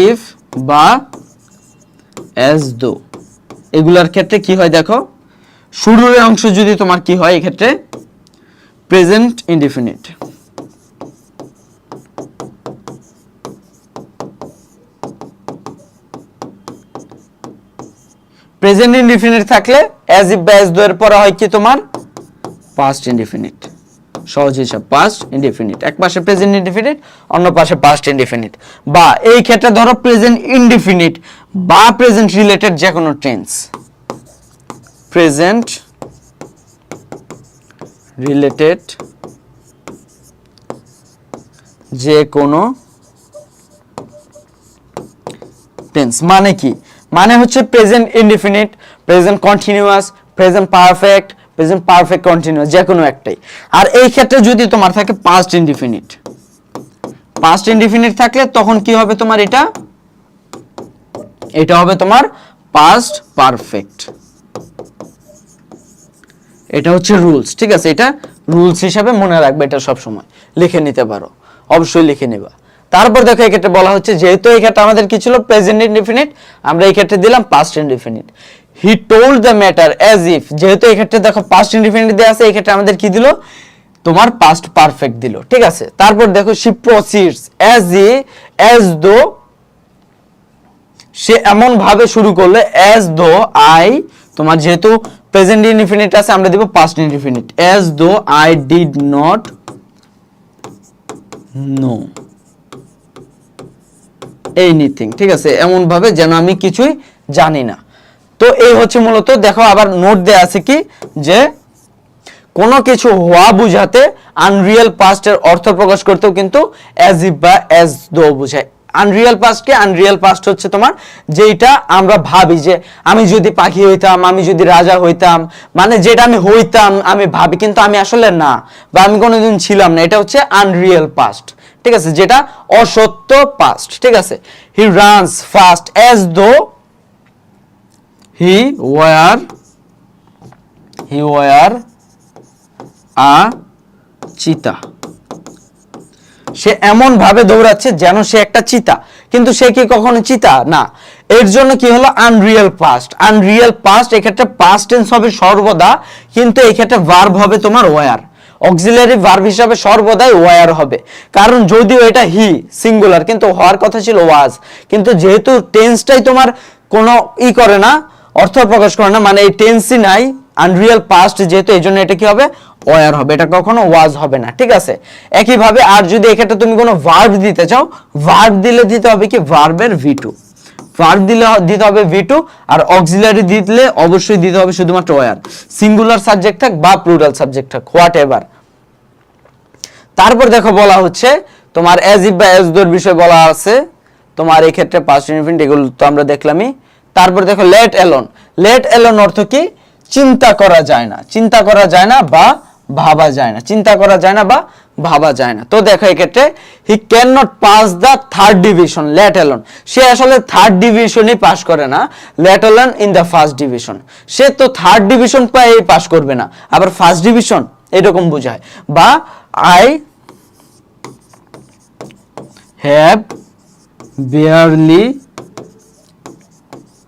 ইফ বা অ্যাজ দো, এগুলার ক্ষেত্রে কি হয় দেখো, শুরুর অংশ যদি তোমার কি হয়, এই ক্ষেত্রে প্রেজেন্ট ইনডিফিনিট, প্রেজেন্ট ইনডিফিনিট থাকলে অ্যাজ ইফ বা অ্যাজ দো এর পরে হয় কি তোমার পাস্ট ইনডিফিনিট। সহজ হিসাব, পাস্ট ইনডিফিনিট, এক পাশে প্রেজেন্ট ইনডিফিনিট, অন্য পাশে পাস্ট ইনডিফিনিট। বা এই ক্ষেত্রে ধরো প্রেজেন্ট ইনডিফিনিট বা প্রেজেন্ট রিলেটেড যে কোনো টেন্স, প্রেজেন্ট রিলেটেড যে কোনো টেন্স, মানে কি, মানে হচ্ছে present indefinite, present continuous, present perfect, present perfect continuous, যে কোনো একটাই। আর এই ক্ষেত্রে যদি তোমার থাকে পাস্ট ইনডিফিনিট, পাস্ট ইনডিফিনিট থাকলে তখন কি হবে তোমার, এটা হবে তোমার পাস্ট পারফেক্ট। এটা হচ্ছে রুলস। ঠিক আছে, এটা রুলস হিসাবে মনে রাখবে, এটা সব সময় লিখে নিতে পারো, অবশ্যই লিখে নেবা। তারপর দেখো এই ক্ষেত্রে বলা হচ্ছে, যেহেতু এই ক্ষেত্রে আমাদের কি ছিল প্রেজেন্ট ইনডিফিনিট, আমরা এই ক্ষেত্রে দিলাম past indefinite. He told the matter as if, যেহেতু এই ক্ষেত্রে দেখো পাস্ট ইনডিফিনিট দেয়া আছে, এই ক্ষেত্রে আমাদের কি দিল, তোমার পাস্ট পারফেক্ট দিল। ঠিক আছে, তারপর দেখো শি প্রসিডস অ্যাজ দো, সে এমন ভাবে শুরু করলে অ্যাজ দো আই, তোমার যেহেতু প্রেজেন্ট ইনডিফিনিট আছে আমরা দিব past indefinite, as though I did not know anything. ঠিক আছে, এমন ভাবে যেন আমি কিছুই জানি না। তো এই হচ্ছে মূলত, দেখো আবার নোট দেয়া আছে কি, যে কোনো কিছু হওয়া বুঝাতে আনরিয়েল পাস্টের অর্থ প্রকাশ করতেও কিন্তু অ্যাজ ইফ বা অ্যাজ দো বোঝায়। আনরিয়েল পাস্ট কি? আনরিয়েল পাস্ট হচ্ছে তোমার যেটা আমরা ভাবি যে আমি যদি পাখি হইতাম, আমি যদি রাজা হইতাম, মানে যেটা আমি হইতাম আমি ভাবি কিন্তু আমি আসলে না, বা আমি কোনোদিন ছিলাম না, এটা হচ্ছে আনরিয়েল পাস্ট। ঠিক আছে, যেটা অসত্য পাস্ট। ঠিক আছে, he runs fast as though he were a চিতা। সে এমন ভাবে দৌড়াচ্ছে যেন সে একটা চিতা, কিন্তু সে কি কখনো চিতা না। এর জন্য কি হলো? Unreal past. আনরিয়েল পাস্ট এক্ষেত্রে পাস্ট টেন্স হবে সর্বদা, কিন্তু এই ক্ষেত্রে ভার্ব হবে তোমার ওয়ার। অক্সিলারি ভার্ব হিসাবে সর্বদাই ওয়ার হবে, কারণ যদিও এটা হি সিঙ্গুলার কিন্তু হওয়ার কথা ছিল ওয়াজ, কিন্তু যেহেতু টেন্সটাই তোমার কোনো করে না, অর্থ প্রকাশ করে না, মানে এই টেন্সই নাই, আনরিয়েল পাস্ট যেহেতু, এই জন্য এটা কি হবে? ওয়ার হবে, এটা কখনো ওয়াজ হবে না। ঠিক আছে, একইভাবে আর যদি এক্ষেত্রে তুমি কোনো ভার্ব দিতে চাও, ভার্ব দিতে হবে কি? ভার্বের ভি2। ভার্ব দিতে হবে ভি2, আর অক্সিলারি দিলে অবশ্যই দিতে হবে শুধুমাত্র ওয়ার, সিঙ্গুলার সাবজেক্ট থাক বা প্লুরাল সাবজেক্ট থাক, হোয়াট এভার। তারপর দেখো বলা হচ্ছে তোমার অ্যাজ ইফ বা অ্যাজ দোর বিষয় বলা আছে তোমার এই ক্ষেত্রে পাস্ট ইনফিনিট, এগুলো তো আমরা দেখলামই। তারপর দেখো লেট অ্যালোন। লেট অ্যালোন অর্থ কি? চিন্তা করা যায় না, চিন্তা করা যায় না বা ভাবা যায় না, চিন্তা করা যায় না বা ভাবা যায় না। তো দেখো এক্ষেত্রে he can not pass the third division let alone. সে আসলে থার্ড ডিভিশনই পাস করে না, let alone in the first division. সে তো থার্ড ডিভিশন পাই পাস করবে না, আবার ফার্স্ট ডিভিশন এরকম বোঝায়। বা I have barely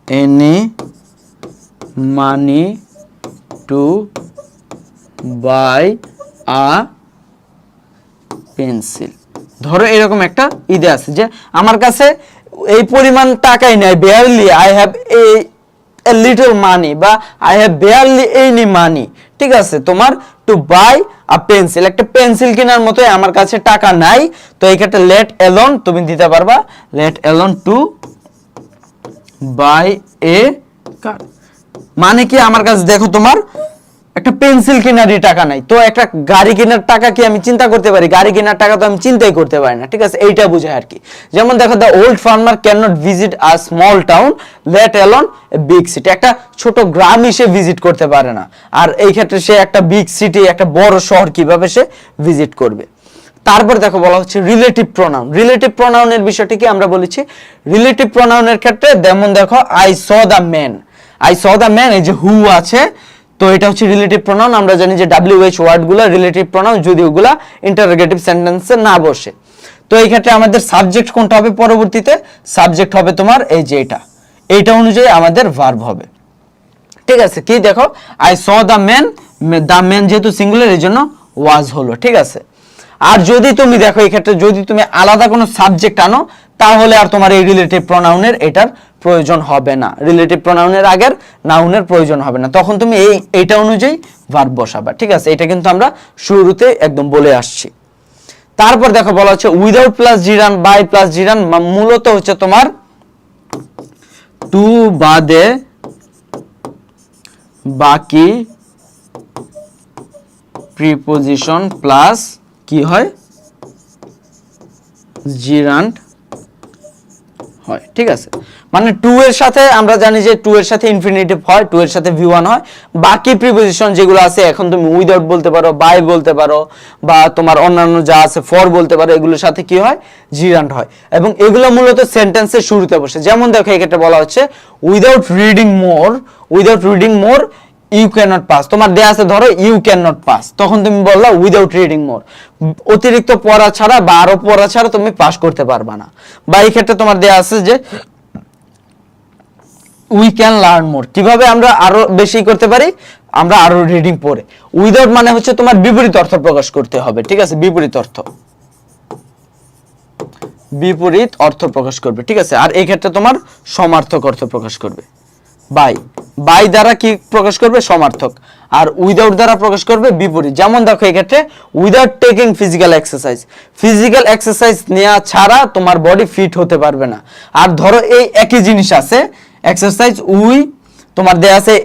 any money to buy a pencil। ধরো এরকম একটা ইদে আছে যে আমার কাছে এই পরিমাণ টাকাই নাই, barely I have a little money বা I have barely any money। ঠিক আছে, তোমার টু বাই আ পেন্সিল, একটা পেন্সিল কেনার মতো আমার কাছে টাকা নাই। তো এই ক্ষেত্রে লেট অ্যালোন তুমি দিতে পারবা লেট অ্যালোন টু বাই এ কার। মানে কি আমার কাছে দেখো তোমার একটা পেন্সিল কেনারই টাকা নাই, তো একটা গাড়ি কেনার টাকা কি আমি চিন্তা করতে পারি? গাড়ি কেনার টাকা তো আমি চিন্তাই করতে পারি না। ঠিক আছে, এইটা বোঝায় আর কি। যেমন দেখো the old farmer can not visit a small town let alone a big city. একটা ছোট গ্রামই সে ভিজিট করতে পারে না, আর এই ক্ষেত্রে সে একটা বিগ সিটি, একটা বড় শহর কিভাবে সে ভিজিট করবে? তারপর দেখো বলা হচ্ছে রিলেটিভ প্রোনাউন। রিলেটিভ প্রোনাউনের বিষয়টি কি আমরা বলেছি? রিলেটিভ প্রোনাউনের ক্ষেত্রে যেমন দেখো I saw the man, I saw the man, এই যে হু আছে, তো এটা হচ্ছে রিলেটিভ প্রোনাউন। আমরা জানি যে WH ওয়ার্ডগুলো রিলেটিভ প্রোনাউন যদি ওগুলা ইন্টারোগেটিভ সেন্টেন্সে না বসে। তো এই ক্ষেত্রে আমাদের সাবজেক্ট কোনটা হবে? পরবর্তীতে সাবজেক্ট হবে তোমার এই যে এইটা অনুযায়ী আমাদের ভার্ব হবে। ঠিক আছে, কি দেখো I saw the man, the man যেহেতু সিঙ্গুলার এই জন্য ওয়াজ হলো। ঠিক আছে, আর যদি তুমি দেখো এই ক্ষেত্রে যদি তুমি আলাদা কোনো সাবজেক্ট আনো, তাহলে আর তোমার এই রিলেটিভ প্রোনাউনের এটার প্রয়োজন হবে না, রিলেটিভ প্রোনাউনের আগের নাউনের প্রয়োজন হবে না, তখন তুমি এইটা অনুযায়ী ভার্ব বসাবা। ঠিক আছে, এটা কিন্তু আমরা শুরুতে একদম বলে আসছি। তারপর দেখো বলা হচ্ছে উইদাউট প্লাস জিরান, বাই প্লাস জিরান, মূলত হচ্ছে তোমার টু বাদে বাকি প্রিপোজিশন প্লাস কি হয়? জিরান্ট হয়। ঠিক আছে, মানে টু এর সাথে আমরা জানি যে টু এর সাথে ইনফিনিটিভ হয়, টু এর সাথে V1 হয়, বাকি প্রিপোজিশন যেগুলো আছে এখন তুমি উইদাউট বলতে পারো, বাই বলতে পারো, বা তোমার অন্যান্য যা আছে ফর বলতে পারো, এগুলোর সাথে কি হয়? জিরান্ট হয়, এবং এগুলো মূলত সেন্টেন্সের শুরুতে বসে। যেমন দেখো এই ক্ষেত্রে বলা হচ্ছে without reading more you can not pass. তোমার দেয়া আছে ধরো ইউ ক্যান নট পাস, তখন তুমি বললা উইদাউট রিডিং মোর, অতিরিক্ত পড়া ছাড়া বা আরো পড়া ছাড়া তুমি পাস করতে পারবা না। বা এই ক্ষেত্রে তোমার দেয়া আছে যে উই ক্যান লার্ন মোর, কিভাবে আমরা আরো বেশি করতে পারি? আমরা আরো রিডিং পড়ে। উইদাউট মানে হচ্ছে তোমার বিপরীত অর্থ প্রকাশ করতে হবে। ঠিক আছে, বিপরীত অর্থ প্রকাশ করবে। ঠিক আছে, আর এই ক্ষেত্রে তোমার সমার্থক অর্থ প্রকাশ করবে। বাই দ্বারা কি প্রকাশ করবে? সমার্থক। আর উইদাউট দ্বারা প্রকাশ করবে বিপরীত। যেমন দেখো এই ক্ষেত্রে উইদাউট টেকিং ফিজিক্যাল এক্সারসাইজ নেওয়া ছাড়া তোমার বডি ফিট হতে পারবে না। আর ধরো এই একই জিনিস আছে এক্সারসাইজ, তোমার দেয়া আছে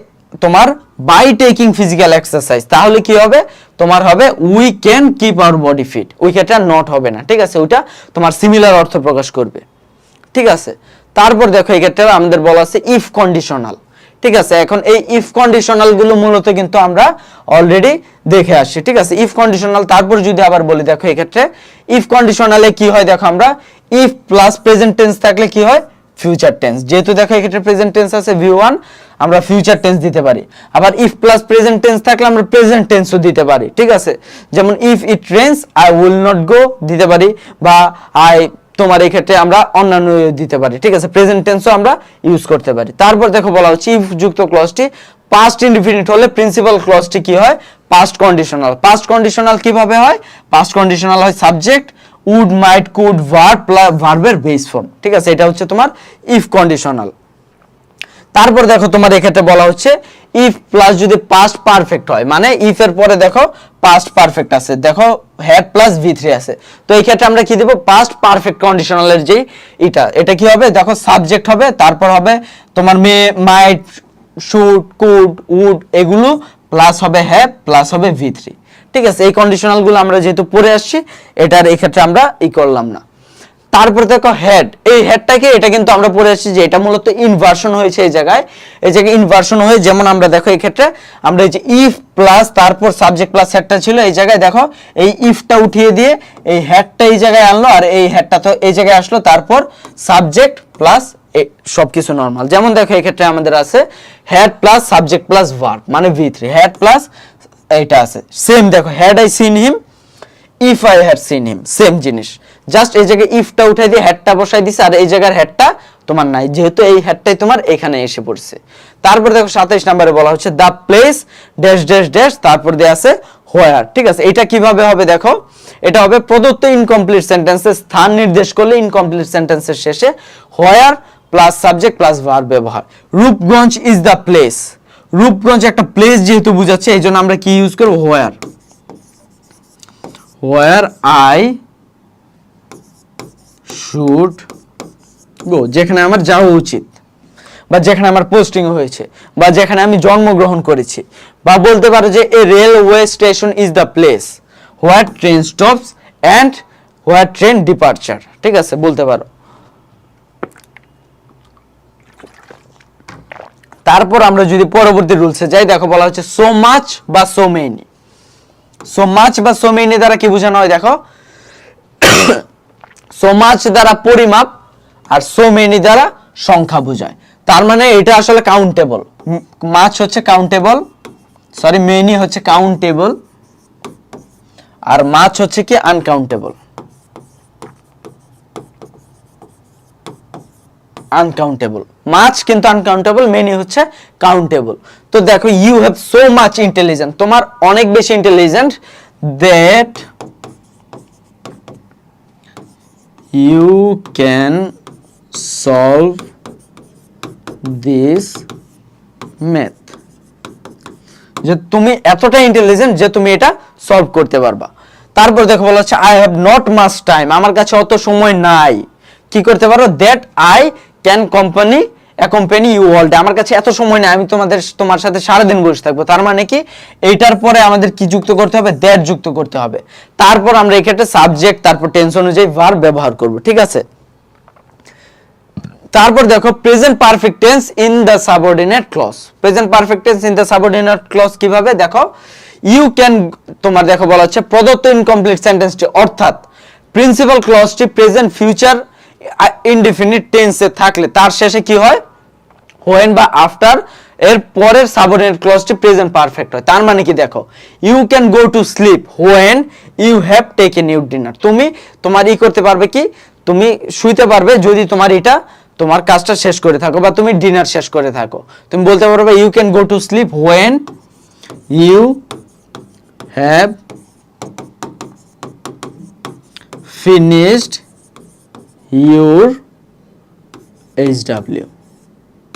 তোমার বাই টেকিং ফিজিক্যাল এক্সারসাইজ, তাহলে কি হবে? তোমার হবে we can keep our body fit. ওই ক্ষেত্রে নট হবে না। ঠিক আছে, ওইটা তোমার সিমিলার অর্থ প্রকাশ করবে। ঠিক আছে। তারপর দেখো এই ক্ষেত্রে আমাদের বলা আছে ইফ কন্ডিশনাল, ঠিক আছে। এখন এই ইফ কন্ডিশনাল গুলো মূলত কিন্তু আমরা অলরেডি দেখে আসছি, ঠিক আছে। ইফ কন্ডিশনাল তারপর যদি আবার বলি, দেখো এই ক্ষেত্রে ইফ কন্ডিশনালে কি হয়, দেখো আমরা ইফ প্লাস প্রেজেন্ট টেন্স থাকলে কি হয়, ফিউচার টেন্স। যেহেতু দেখো এই ক্ষেত্রে প্রেজেন্ট টেন্স আছে V1, আমরা ফিউচার টেন্স দিতে পারি। আবার ইফ প্লাস প্রেজেন্ট টেন্স থাকলে আমরা প্রেজেন্ট টেন্সও দিতে পারি, ঠিক আছে। যেমন if it rains I will not গো দিতে পারি, বা আই, তোমার এই ক্ষেত্রে আমরা অন্যান্য দিতে পারি, ঠিক আছে। প্রেজেন্ট টেন্সও আমরা ইউজ করতে পারি। তারপর দেখো বলা হচ্ছে ইফ যুক্ত ক্লজটি পাস্ট ইনডিফিনিট হলে প্রিন্সিপাল ক্লজটি কি হয়, পাস্ট কন্ডিশনাল। পাস্ট কন্ডিশনাল কিভাবে হয়, পাস্ট কন্ডিশনাল হয় subject, would, might, could, verb plus ভার্বের বেস ফর্ম, ঠিক আছে। এটা হচ্ছে তোমার ইফ কন্ডিশনাল। তারপর দেখো তোমার এক্ষেত্রে বলা হচ্ছে ইফ প্লাস যদি পাস্ট পারফেক্ট হয়, মানে ইফ এর পরে দেখো পাস্ট পারফেক্ট আছে, দেখো হ্যাড প্লাস V3 আছে, তো এই ক্ষেত্রে আমরা কি দেব, পাস্ট পারফেক্ট কন্ডিশনালের যেই এটা কি হবে, দেখো সাবজেক্ট হবে, তারপর হবে তোমার মে, মাইট, শুড, কুড, উড, এগুলো প্লাস হবে হ্যাভ প্লাস হবে V3, ঠিক আছে। এই কন্ডিশনাল গুলো আমরা যেহেতু পড়ে আসছি, এটার এই ক্ষেত্রে আমরা করলাম না। তারপর দেখো হেড, এই হেডটাকে এটা কিন্তু আমরা পড়ে আসছি যে এটা মূলত ইনভার্সন হয়েছে এই জায়গায় ইনভার্সন হয়ে, যেমন আমরা দেখো এই ক্ষেত্রে আমরা এই যে ইফ প্লাস তারপর সাবজেক্ট প্লাস হেডটা ছিল, এই জায়গায় দেখো এই ইফটা উঠিয়ে দিয়ে এই হেডটা এই জায়গায় আনলো, আর এই হেডটা তো এই জায়গায় আসলো, তারপর সাবজেক্ট প্লাস সবকিছু নরমাল। যেমন দেখো এই ক্ষেত্রে আমাদের আছে had plus subject plus verb মানে V3, হেড প্লাস এইটা আছে সেম, দেখো head I seen him, if I had seen him, same জিনিস, জাস্ট এই জায়গায় ইফটা উঠাই দিয়ে হেডটা বসাই দিছে, আর এই জায়গার হেডটা তোমার নাই, যেহেতু এই হেডটাই তোমার এখানে এসে পড়ছে। তারপর দেখো 27 নম্বরে বলা হচ্ছে the place dash dash dash, তারপর দেয়া আছে হোয়ার, ঠিক আছে। এটা কিভাবে হবে, দেখো এটা হবে প্রদত্ত ইনকমপ্লিট সেন্টেন্সের স্থান নির্দেশ করলে ইনকমপ্লিট সেন্টেন্সের শেষে হোয়ার প্লাস সাবজেক্ট প্লাস ভার্ব ব্যবহার। Rupganj is the place, Rupganj একটা প্লেস যেহেতু বুঝাচ্ছে, এই জন্য আমরা কি ইউজ করবো, হোয়ার, where I should go, যেখানে আমার যাওয়া উচিত, বা যেখানে আমার পোস্টিং হয়েছে, বা যেখানে আমি জন্মগ্রহণ করেছি, বা বলতে পারো যে a railway station is the place where train stops and where train departure, ঠিক আছে, বলতে পারো। তারপর আমরা যদি পরবর্তী রুলসে যাই, দেখো বলা হচ্ছে so much বা so many। সো মাচ বা সো মেনি দ্বারা কি বোঝানো হয়, দেখো সো মাচ দ্বারা পরিমাপ, আর সো মেনি দ্বারা সংখ্যা বোঝায়। তার মানে এটা আসলে কাউন্টেবল, মাচ হচ্ছে কাউন্টেবল, সরি মেনি হচ্ছে কাউন্টেবল, আর মাচ হচ্ছে কি আনকাউন্টেবল, আনকাউন্টেবল। মাচ কিন্তু আনকাউন্টেবল, মেনি হচ্ছে কাউন্টেবল। তো দেখো you have so much intelligent, তোমার অনেক বেশি intelligent, that you can solve this math, যে তুমি এতটা ইন্টেলিজেন্ট যে তুমি এটা সলভ করতে পারবা। তারপর দেখো বলা হচ্ছে I have not much time, আমার কাছে অত সময় নাই, কি করতে পারো, that I can accompany you all day, আমার কাছে এত সময় নেই, আমি তোমার সাথে সারাদিন বসে থাকবো। তার মানে কি, এইটার পরে আমাদের কি যুক্ত করতে হবে, দ্যাট যুক্ত করতে হবে। তারপর আমরা এক্ষেত্রে সাবজেক্ট তারপর টেন্স অনুযায়ী ভার্ব ব্যবহার করব, ঠিক আছে। তারপর দেখো present perfect tense in the subordinate clause, present perfect tense in the subordinate clause কিভাবে, দেখো ইউ ক্যান, তোমার দেখো বলা হচ্ছে প্রদত্ত ইনকমপ্লিট সেন্টেন্সটি অর্থাৎ প্রিন্সিপাল ক্লজটি প্রেজেন্ট ফিউচার ইনডিফিনিট টেন্সে থাকলে তার শেষে কি হয়, হোয়েন বা আফটার এর পরের সাবঅর্ডিনেট ক্লজটি প্রেজেন্ট পারফেক্ট হয়। তার মানে কি, দেখো you can go to sleep when you have taken your dinner, তুমি তোমার করতে পারবে কি, তুমি শুইতে পারবে যদি তোমার কাজটা শেষ করে থাকো, বা তুমি ডিনার শেষ করে থাকো, তুমি বলতে পারবে you can go to sleep when you have finished your HW,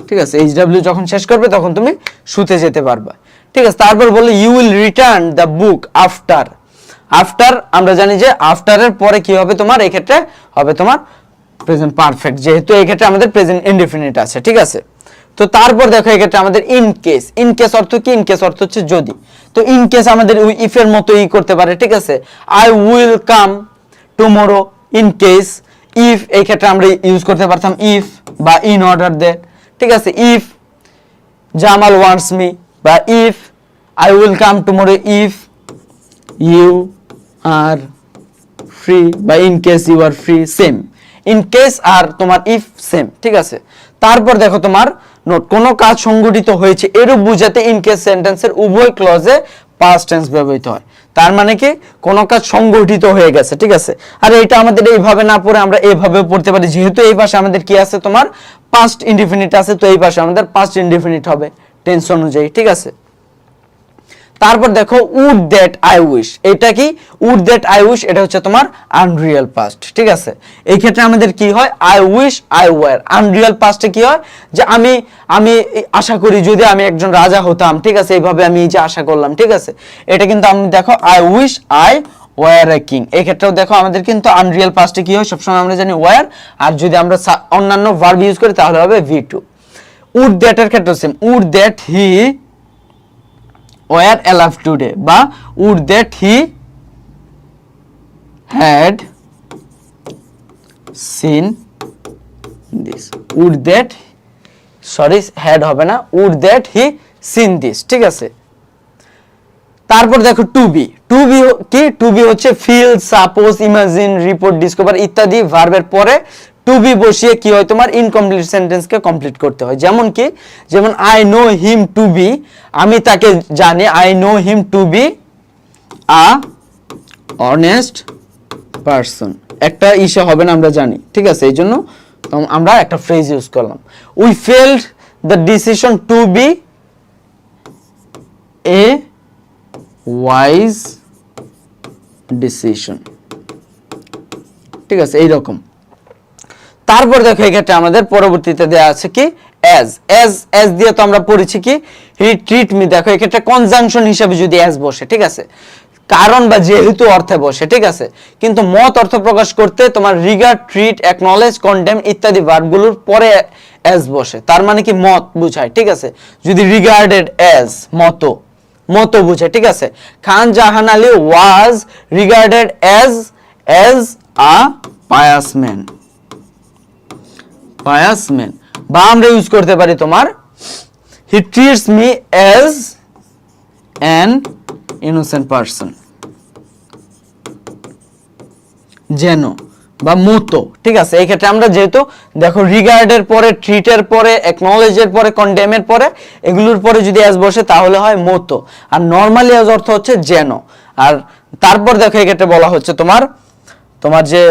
ঠিক আছে। HW যখন শেষ করবে তখন তুমি শুতে যেতে পারবা, ঠিক আছে। তারপর বলে you will return the book after, after আমরা জানি যে আফটারের পরে কি হবে, তোমার এই ক্ষেত্রে হবে তোমার প্রেজেন্ট পারফেক্ট, যেহেতু এই ক্ষেত্রে আমাদের প্রেজেন্ট ইনডিফিনিট আছে, ঠিক আছে। তো তারপর দেখো এই ক্ষেত্রে আমাদের ইন কেস, ইন কেস অর্থ কি, ইন কেস অর্থ হচ্ছে যদি, তো ইন কেস আমাদের ইফ এর মতো করতে পারে, ঠিক আছে। I will come tomorrow in case if এই ক্ষেত্রে আমরা ইউজ করতে পারতাম ইফ বা ইন অর্ডার দ্যাট, ঠিক আছে। ইফ জামাল ওয়ান্টস মি, বা if I will come tomorrow, if you are free, বা in case you are free, same. In case আর তোমার ইফ সেম, ঠিক আছে। তারপর দেখো তোমার নোট, কোন কাজ সংঘটিত হয়েছে এরূপ বুঝাতে ইন কেস সেন্টেন্সের উভয় ক্লজে পাস্ট টেন্স ব্যবহৃত হয়। তার মানে কি কোন কাজ সংঘটিত হয়ে গেছে, ঠিক আছে। আর এটা আমাদের এইভাবে না পড়ে আমরা এইভাবে পড়তে পারি, যেহেতু এই পাশে আমাদের কি আছে তোমার পাস্ট ইনডিফিনিট আছে, তো এই পাশে আমাদের পাস্ট ইনডিফিনিট হবে টেন্স অনুযায়ী, ঠিক আছে। তারপর দেখো উড দ্যাট আই উইশ, এটা কি উড দ্যাট আই উইশ, এটা হচ্ছে তোমার আনরিয়াল পাস্ট, ঠিক আছে। এই ক্ষেত্রে আমাদের কি হয় I wish I were, unreal পাস্টে কি হয় যে আমি আমি আশা করি যদি আমি একজন রাজা হতাম, ঠিক আছে, এইভাবে আমি যে আশা করলাম, ঠিক আছে। এটা কিন্তু আমি দেখো I wish I were a king, এই ক্ষেত্রেও দেখো আমাদের কিন্তু আনরিয়াল পাস্টে কি হয় সবসময় আমরা জানি ওয়্যার, আর যদি আমরা অন্যান্য ভার্ব ইউজ করি তাহলে হবে V2। উড দ্যাট এর ক্ষেত্রে same, would that he were alive today, বা would that he had seen this, would that, sorry had হবে না, would that he seen this, ঠিক আছে। তারপর দেখো টু বি, টু বি কি, টু বি হচ্ছে feel, suppose, imagine, report, discover ইত্যাদি ভার্বের পরে টু বি বসিয়ে কি হয় তোমার ইনকমপ্লিট সেন্টেন্সকে কমপ্লিট করতে হয়। যেমন কি, যেমন I know him to be, আমি তাকে জানি, I know him to be a honest person, একটা ইসে হবে না আমরা জানি, ঠিক আছে। এই জন্য আমরা একটা ফ্রেজ ইউজ করলাম, we felt the decision to be a wise decision, ঠিক আছে, এইরকম। তারপর দেখো এক্ষেত্রে আমাদের পরবর্তীতে দেওয়া আছে কি অ্যাজ, অ্যাজ অ্যাজ দিয়ে তো আমরা পড়েছি কি হি ট্রিট মি, দেখো এক্ষেত্রে কনজাংশন হিসেবে যদি অ্যাজ বসে, ঠিক আছে, কারণ বা যেহেতু অর্থে বসে, ঠিক আছে। কিন্তু মত অর্থ প্রকাশ করতে তোমার রিগার্ড, ট্রিট, অ্যাকনলেজ, কন্ডেম ইত্যাদি ভার্বগুলোর পরে অ্যাজ বসে, তার মানে কি মত বুঝায়, ঠিক আছে। যদি রিগার্ডেড অ্যাজ মতো, মতো বুঝায়, ঠিক আছে। Khan Jahan Ali was regarded as a pious man, pious man. বা আমরা ইউজ করতে পারি তোমার he treats me as an innocent person, যেন বা মতো, ঠিক আছে। এই ক্ষেত্রে আমরা যেহেতু দেখো রিগার্ডের পরে, ট্রিটের পরে, অ্যাকনলেজের পরে, কন্ডেমের পরে, এগুলোর পরে যদি অ্যাজ বসে তাহলে হয় মতো, আর নরমালি অ্যাজ অর্থ হচ্ছে যেন। আর তারপর দেখো এই ক্ষেত্রে বলা হচ্ছে তোমার তোমার যে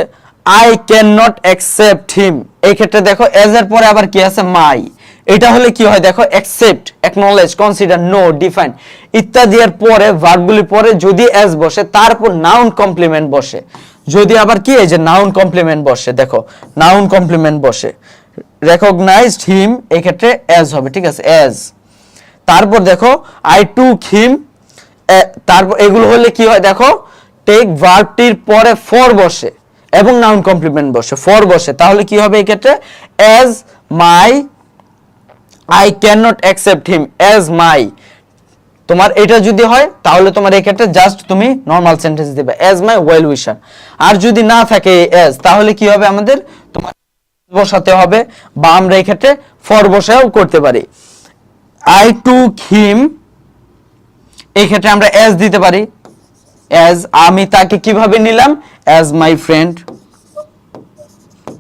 আই ক্যান নট অ্যাকসেপ্ট হিম, এই ক্ষেত্রে দেখো অ্যাজ এর পরে আবার কি আছে মাই, এটা হলে কি হয় দেখো accept, acknowledge, consider, know, define ইত্যাদি এর পরে ভার্বগুলির পরে যদি অ্যাজ বসে তারপর নাউন কমপ্লিমেন্ট বসে, যদি আবার কি এই যে নাউন কমপ্লিমেন্ট বসে, দেখো নাউন কমপ্লিমেন্ট বসে, রেকগনাইজড হিম এই ক্ষেত্রে অ্যাজ হবে, ঠিক আছে, অ্যাজ। তারপর দেখো আই টুক হিম, তারপর এগুলো হলে কি হয় দেখো টেক ভার্বটির পরে ফর বসে এবং নাউন কমপ্লিমেন্ট বসে, ফর বসে, তাহলে কি হবে এই ক্ষেত্রে as my, I can not accept him as my, তোমার এটা যদি হয় তাহলে তোমার এই ক্ষেত্রে জাস্ট তুমি নরমাল সেন্টেন্স দিবে অ্যাজ মাই ওয়েল উইশার। আর যদি না থাকে অ্যাজ তাহলে কি হবে আমাদের তোমার বসাতে হবে, বা আমরা এই ক্ষেত্রে ফর বসাও করতে পারি। আই টুক হিম এই ক্ষেত্রে আমরা অ্যাজ দিতে পারি, অ্যাজ আমি তাকে কিভাবে নিলাম অ্যাজ মাই ফ্রেন্ড,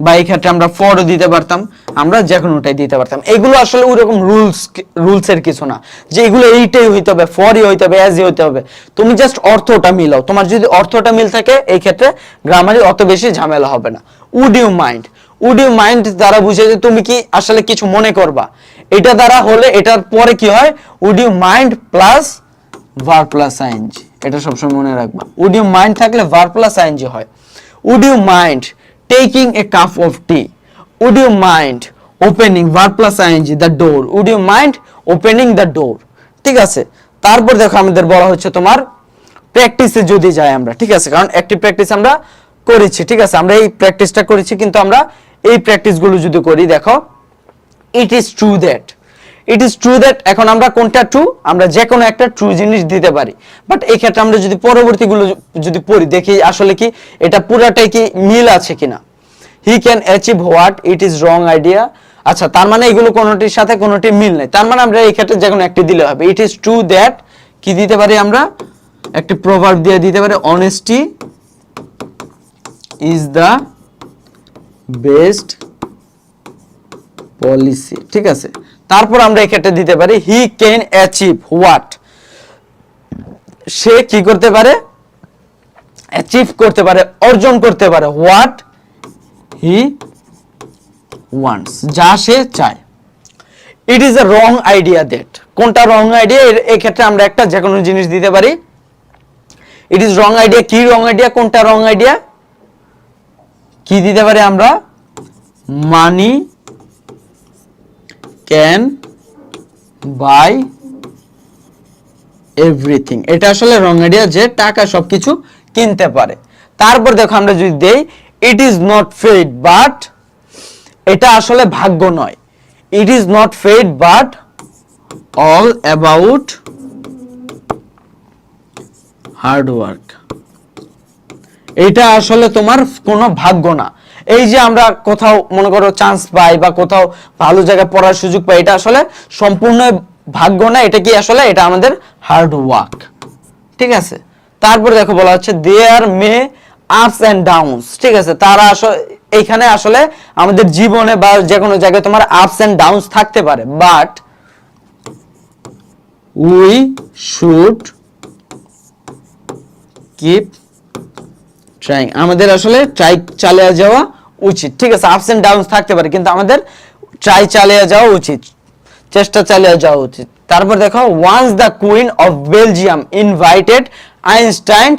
বা এই ক্ষেত্রে আমরা ফরও দিতে পারতাম, আমরা যে কোনোটাই দিতে পারতাম। এগুলো আসলে ওইরকম রুলস এর কিছু না যে এগুলো এইটাই হইতে হবে, ফরই হইতে হবে, অ্যাজই হইতে হবে, তুমি জাস্ট অর্থটা মিলাও। তোমার যদি অর্থটা মিল থাকে এই ক্ষেত্রে গ্রামারে অত বেশি ঝামেলা হবে না। Would you mind, would you mind দ্বারা বুঝে যে তুমি কি আসলে কিছু মনে করবা, এটা দ্বারা হলে এটার পরে কি হয় would you mind plus verb plus ING, এটা সবসময় মনে রাখবা। উড ইউ মাইন্ড থাকলে ভার্ব প্লাস আইএনজি হয়। Would you mind taking a cup of tea, would you mind opening verb plus ing the door, would you mind opening the door, ঠিক আছে। তারপর দেখো আমাদের বলা হচ্ছে তোমার প্র্যাকটিসে যদি যাই আমরা, ঠিক আছে, কারণ অ্যাক্টিভ প্র্যাকটিস আমরা করেছি, ঠিক আছে, আমরা এই প্র্যাকটিসটা করেছি, কিন্তু আমরা এই প্র্যাকটিসগুলো যদি করি দেখো it is true that, it is true that, এখন আমরা কোনটা ট্রু, আমরা যে কোনো একটা ট্রু জিনিস দিতে পারি, বাট এই ক্ষেত্রে আমরা যদি পরবর্তীগুলো যদি পড়ি দেখি আসলে কি এটা পুরাটাই কি মিল আছে কিনা। He can achieve what, it is wrong idea. আচ্ছা, তার মানে এগুলো কোনোটির সাথে কোনোটি মিল নেই, তার মানে আমরা এই ক্ষেত্রে যে কোনো একটি দিলে হবে। ইট ইজ ট্রু দ্যাট, কি দিতে পারি আমরা, একটি প্রভার্ব দিয়ে দিতে পারি, honesty is the best policy. ঠিক আছে, তারপর আমরা এই ক্ষেত্রে দিতে পারি হি ক্যান অ্যাচিভ হোয়াট, সে কি করতে পারে, অ্যাচিভ করতে পারে, অর্জন করতে পারে, হোয়াট হি ওয়ান্টস, যা সে চায়। It is a wrong idea that, কোনটা রং আইডিয়া, এই ক্ষেত্রে আমরা একটা যে কোনো জিনিস দিতে পারি। ইট ইজ রং আইডিয়া, কি রং আইডিয়া, কোনটা রং আইডিয়া, কি দিতে পারি আমরা, মানি ক্যান বাই এভরিথিং, এটা আসলে রং আইডিয়া, যে টাকা সবকিছু কিনতে পারে। তারপর দেখো আমরা যদি দেই it is not fate but, এটা আসলে ভাগ্য নয়, it is not fate but all about hard work, এটা আসলে তোমার কোনো ভাগ্য না। এই যে আমরা কোথাও মনে করো চান্স পাই বা কোথাও ভালো জায়গায় পড়ার সুযোগ পাই, এটা আসলে সম্পূর্ণ ভাগ্য না, এটা কি আসলে, এটা আমাদের হার্ড ওয়ার্ক। ঠিক আছে, তারপর দেখো বলা হচ্ছে দেয়ার মে আপস এন্ড ডাউনস। ঠিক আছে, তারা আসলে এইখানে আসলে আমাদের জীবনে বা যে কোনো জায়গায় তোমার আপস এন্ড ডাউনস থাকতে পারে, but we should keep trying, আমাদের আসলে ট্রাই চালিয়ে যাওয়া উচিত। ঠিক আছে, আপস এন্ড ডাউনস থাকতে পারে কিন্তু আমাদের ট্রাই চালিয়ে যাওয়া উচিত, চেষ্টা চালিয়ে যাওয়া উচিত। তারপর দেখো once the queen of Belgium invited Einstein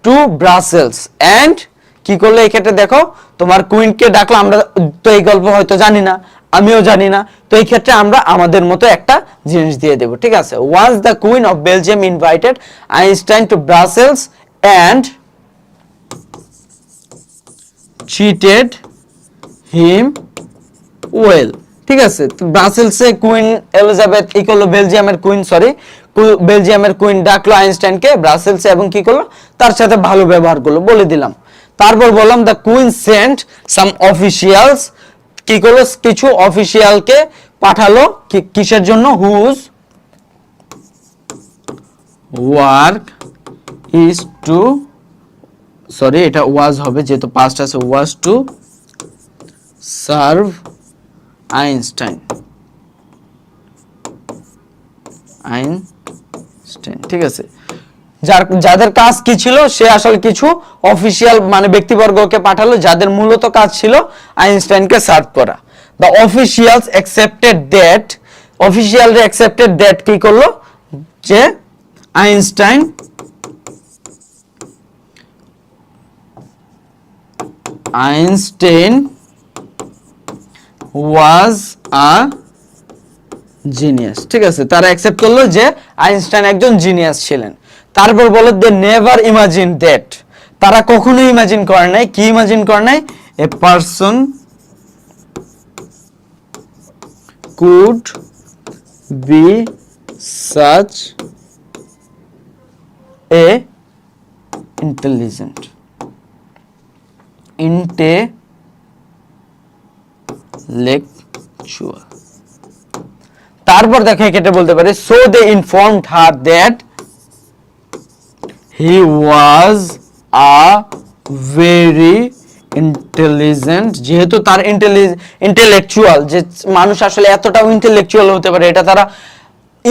to Brussels and, কি করলো এই ক্ষেত্রে দেখো তোমার কুইনকে ডাকলো, আমরা তো এই গল্প হয়তো জানি না, আমিও জানি না, তো এই ক্ষেত্রে আমরা আমাদের মতো একটা জিনিস দিয়ে দেব। ঠিক আছে, once the queen of Belgium invited Einstein to Brussels and treated him well। ঠিক আছে, ব্রাসেলসে কুইন এলিজাবেথ কি করলো, বেলজিয়ামের কুইন, সরি বেলজিয়ামের কুইন ডাকলো আইনস্টাইনকে ব্রাসেলসে এবং কি করলো, তার সাথে ভালো ব্যবহার করলো, বলে দিলাম। তারপর বললাম the queen sent some officials, কি করলো, কিছু অফিশিয়ালকে পাঠালো, কিসের জন্য, whose work is to, sorry এটা ওয়াজ হবে যেহেতু পাস্ট আছে, ওয়াজ টু সার্ভ আইনস্টাইন, ঠিক আছে, যাদের কাজ কি ছিল, সে আসলে কিছু অফিশিয়াল মানে ব্যক্তিবর্গকে পাঠালো যাদের মূলত কাজ ছিল আইনস্টাইনকে সার্ভ করা। দ্য অফিশিয়ালস অ্যাকসেপ্টেড দ্যাট, অফিশিয়ালরা অ্যাকসেপ্টেড দ্যাট, কি করলো, যে আইনস্টাইন ওয়াজ আ জিনিয়াস। ঠিক আছে, তারা অ্যাকসেপ্ট করলো যে আইনস্টাইন একজন জিনিয়াস ছিলেন। তারপর বলে দে নেভার ইমাজিন দ্যাট, তারা কখনো ইমাজিন করে নাই, কি ইমাজিন করে নাই, a person could be such a intelligent, intellectual. তারপর দেখো এক্ষেত্রে বলতে পারে so they informed her that he was a very intelligent, যেহেতু তার ইন্টেলেকচুয়াল, যে মানুষ আসলে এতটাও ইন্টেলেকচুয়াল হতে পারে এটা তারা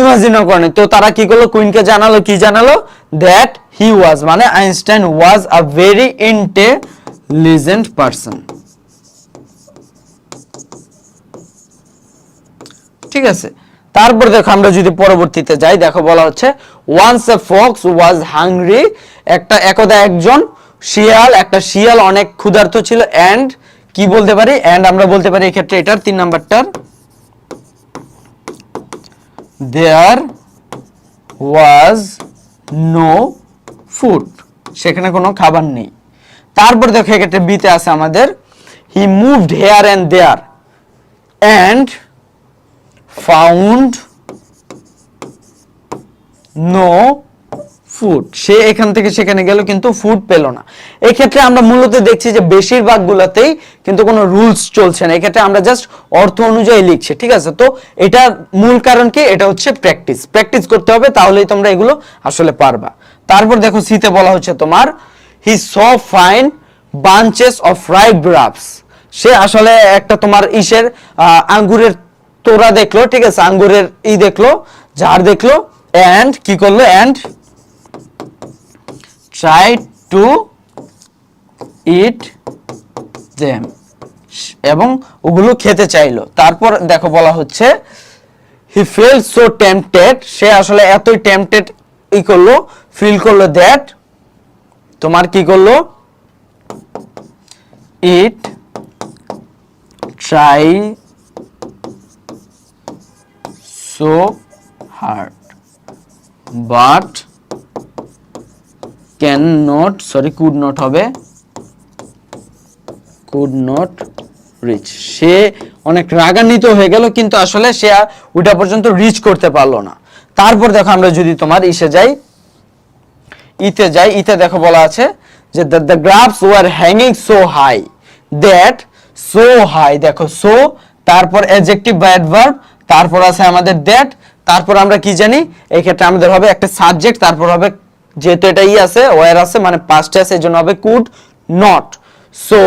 ইমাজিনও করেনি। তো তারা কি করলো, কুইনকে জানালো, কি জানালো, দ্যাট হি ওয়াজ, মানে Einstein was a very intelligent person. ঠিক আছে, তারপর দেখো আমরা যদি পরবর্তীতে যাই, দেখো বলা হচ্ছে once a fox was hungry, একদা একজন শিয়াল, একটা শিয়াল অনেক ক্ষুধার্ত ছিল, এন্ড কি বলতে পারি, এন্ড আমরা বলতে পারি এই ক্ষেত্রে এটার 3 নাম্বারটার দেয়ার ওয়াজ নো ফুড, সেখানে কোনো খাবার নেই। তারপর দেখো এক্ষেত্রে বিতে আছে আমাদের he moved here and there and found no food, সে এখান থেকে সেখানে গেল কিন্তু ফুড পেল না। এই ক্ষেত্রে আমরা মূলত দেখছি যে বেশিরভাগ গুলাতেই কিন্তু কোনো রুলস চলছে না, এক্ষেত্রে আমরা জাস্ট অর্থ অনুযায়ী লিখছি, ঠিক আছে। তো এটার মূল কারণ কি, এটা হচ্ছে প্র্যাকটিস, প্র্যাকটিস করতে হবে, তাহলেই তোমরা এগুলো আসলে পারবা। তারপর দেখো সিতে বলা হচ্ছে তোমার হি স ফাইন বাঞ্চেস অফ রাইট গ্রাপস, সে আসলে একটা তোমার ইসের আঙ্গুরের তোড়া দেখলো, ঠিক আছে, আঙ্গুরের দেখলো, ঝাড় দেখলো, এন্ড কি করলো, and try to eat them, এবং ওগুলো খেতে চাইলো। তারপর দেখো বলা হচ্ছে he felt so tempted, সে আসলে এতই টেম্পটেড করলো, ফিল করলো, দ্যাট তোমার কি করলো, it try so hard but could not হবে, could not reach, সে অনেক রাগান্বিত হয়ে গেল কিন্তু আসলে সে ওটা পর্যন্ত রিচ করতে পারলো না। তারপর দেখো আমরা যদি তোমার ইতে দেখো বলা আছে যে the grapes were hanging so high that, so high দেখো so, তারপর adjective বা adverb, তারপর আছে আমাদের that, তারপর আমরা কি জানি এই ক্ষেত্রে আমাদের হবে একটা সাবজেক্ট, তারপর হবে যেহেতু এটা আছে ওয়ার আছে মানে পাস্টে আছে, এজন্য হবে could not, so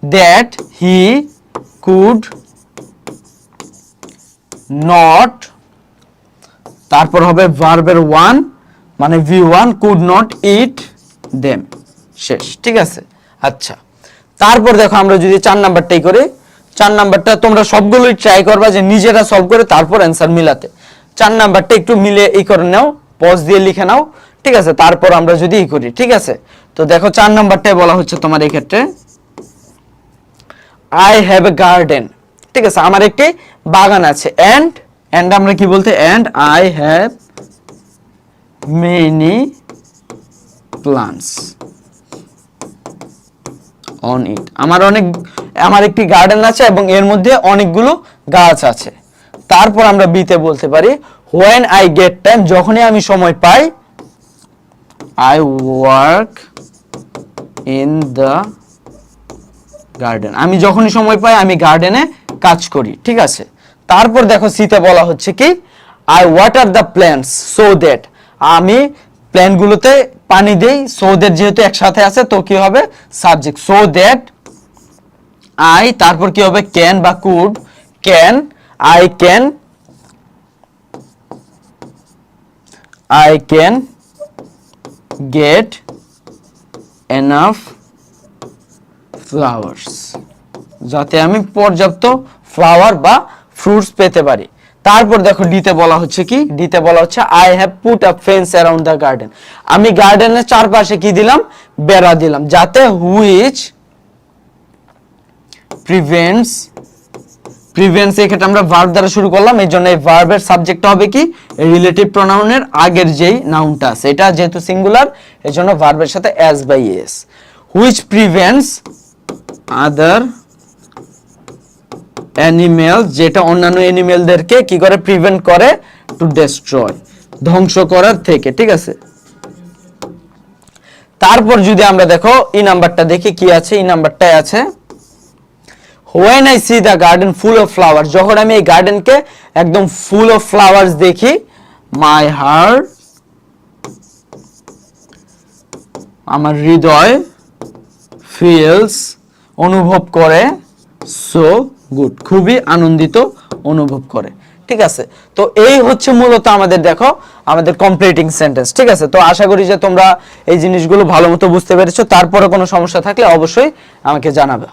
that he could not, তারপর হবে ভার্বের ওয়ান মানে V1 could not it them, শেষ, ঠিক আছে। আচ্ছা, তারপর দেখো আমরা যদি 4 নাম্বারটাই করি, 4 নাম্বারটা তোমরা সবগুলোই ট্রাই করবা যে নিজেরা সলভ করে তারপর অ্যান্সার মিলাতে। 4 নাম্বারটা একটু মিলে করে নাও, পজ দিয়ে লিখে নাও, ঠিক আছে। তারপর আমরা যদি করি, ঠিক আছে। তো দেখো 4 নাম্বারটায় বলা হচ্ছে তোমার এই ক্ষেত্রে আই হ্যাভ এ গার্ডেন, ঠিক আছে, আমার একটি বাগান আছে, এন্ড আমরা কি বলতে, and I have many plants on it, আমার একটি গার্ডেন আছে এবং এর মধ্যে অনেকগুলো গাছ আছে। তারপর আমরা বিতে বলতে পারি when I get time, যখনই আমি সময় পাই, I work in the garden, আমি যখনই সময় পাই আমি গার্ডেনে কাজ করি, ঠিক আছে। তারপর দেখো সিতে বলা হচ্ছে কি I water the plants so that, আমি প্ল্যান্টগুলোতে পানি দেই, so that যেহেতু একসাথে আছে তো কি হবে সাবজেক্ট, so that I, তারপর কি হবে ক্যান বা could, I can get enough flowers, যাতে আমি পর্যাপ্ত ফ্লাওয়ার বা ফ্রুটস পেতে পারি। তারপর দেখো ডিতে বলা হচ্ছে কি, ডিতে বলা হচ্ছে I have put a fence around the garden, আমি গার্ডেনের চারপাশে কি দিলাম, বেড়া দিলাম, যাতে হুইচ প্রিভেন্টস, এক্ষেত্রে আমরা ভার্ব দ্বারা শুরু করলাম, এই জন্য এই ভার্বের সাবজেক্টটা হবে কি রিলেটিভ প্রোনাউনের আগের যেই নাউনটা আছে, এটা যেহেতু সিঙ্গুলার এই জন্য ভার্বের সাথে S by S, which prevents other animal, যেটা অন্যান্য অ্যানিমেলদেরকে কি করে প্রিভেন্ট করে, টু ডেস্ট্রয়, ধ্বংস করার থেকে, ঠিক আছে। তারপর যদি আমরা দেখো এই নাম্বারটা দেখি কি আছে, এই নাম্বারটায় আছে when I see the garden full of flowers, যখন আমি এই গার্ডেনকে একদম ফুল অফ ফ্লাওয়ার্স দেখি, my heart, আমার হৃদয়, feels, অনুভব করে, so good, খুবই আনন্দিত অনুভব করে, ঠিক আছে। তো এই হচ্ছে মূলত আমাদের দেখো আমাদের কমপ্লিটিং সেন্টেন্স, ঠিক আছে। তো আশা করি যে তোমরা এই জিনিসগুলো ভালো মতো বুঝতে পেরেছো। তারপরে কোনো সমস্যা থাকলে অবশ্যই আমাকে জানাবে।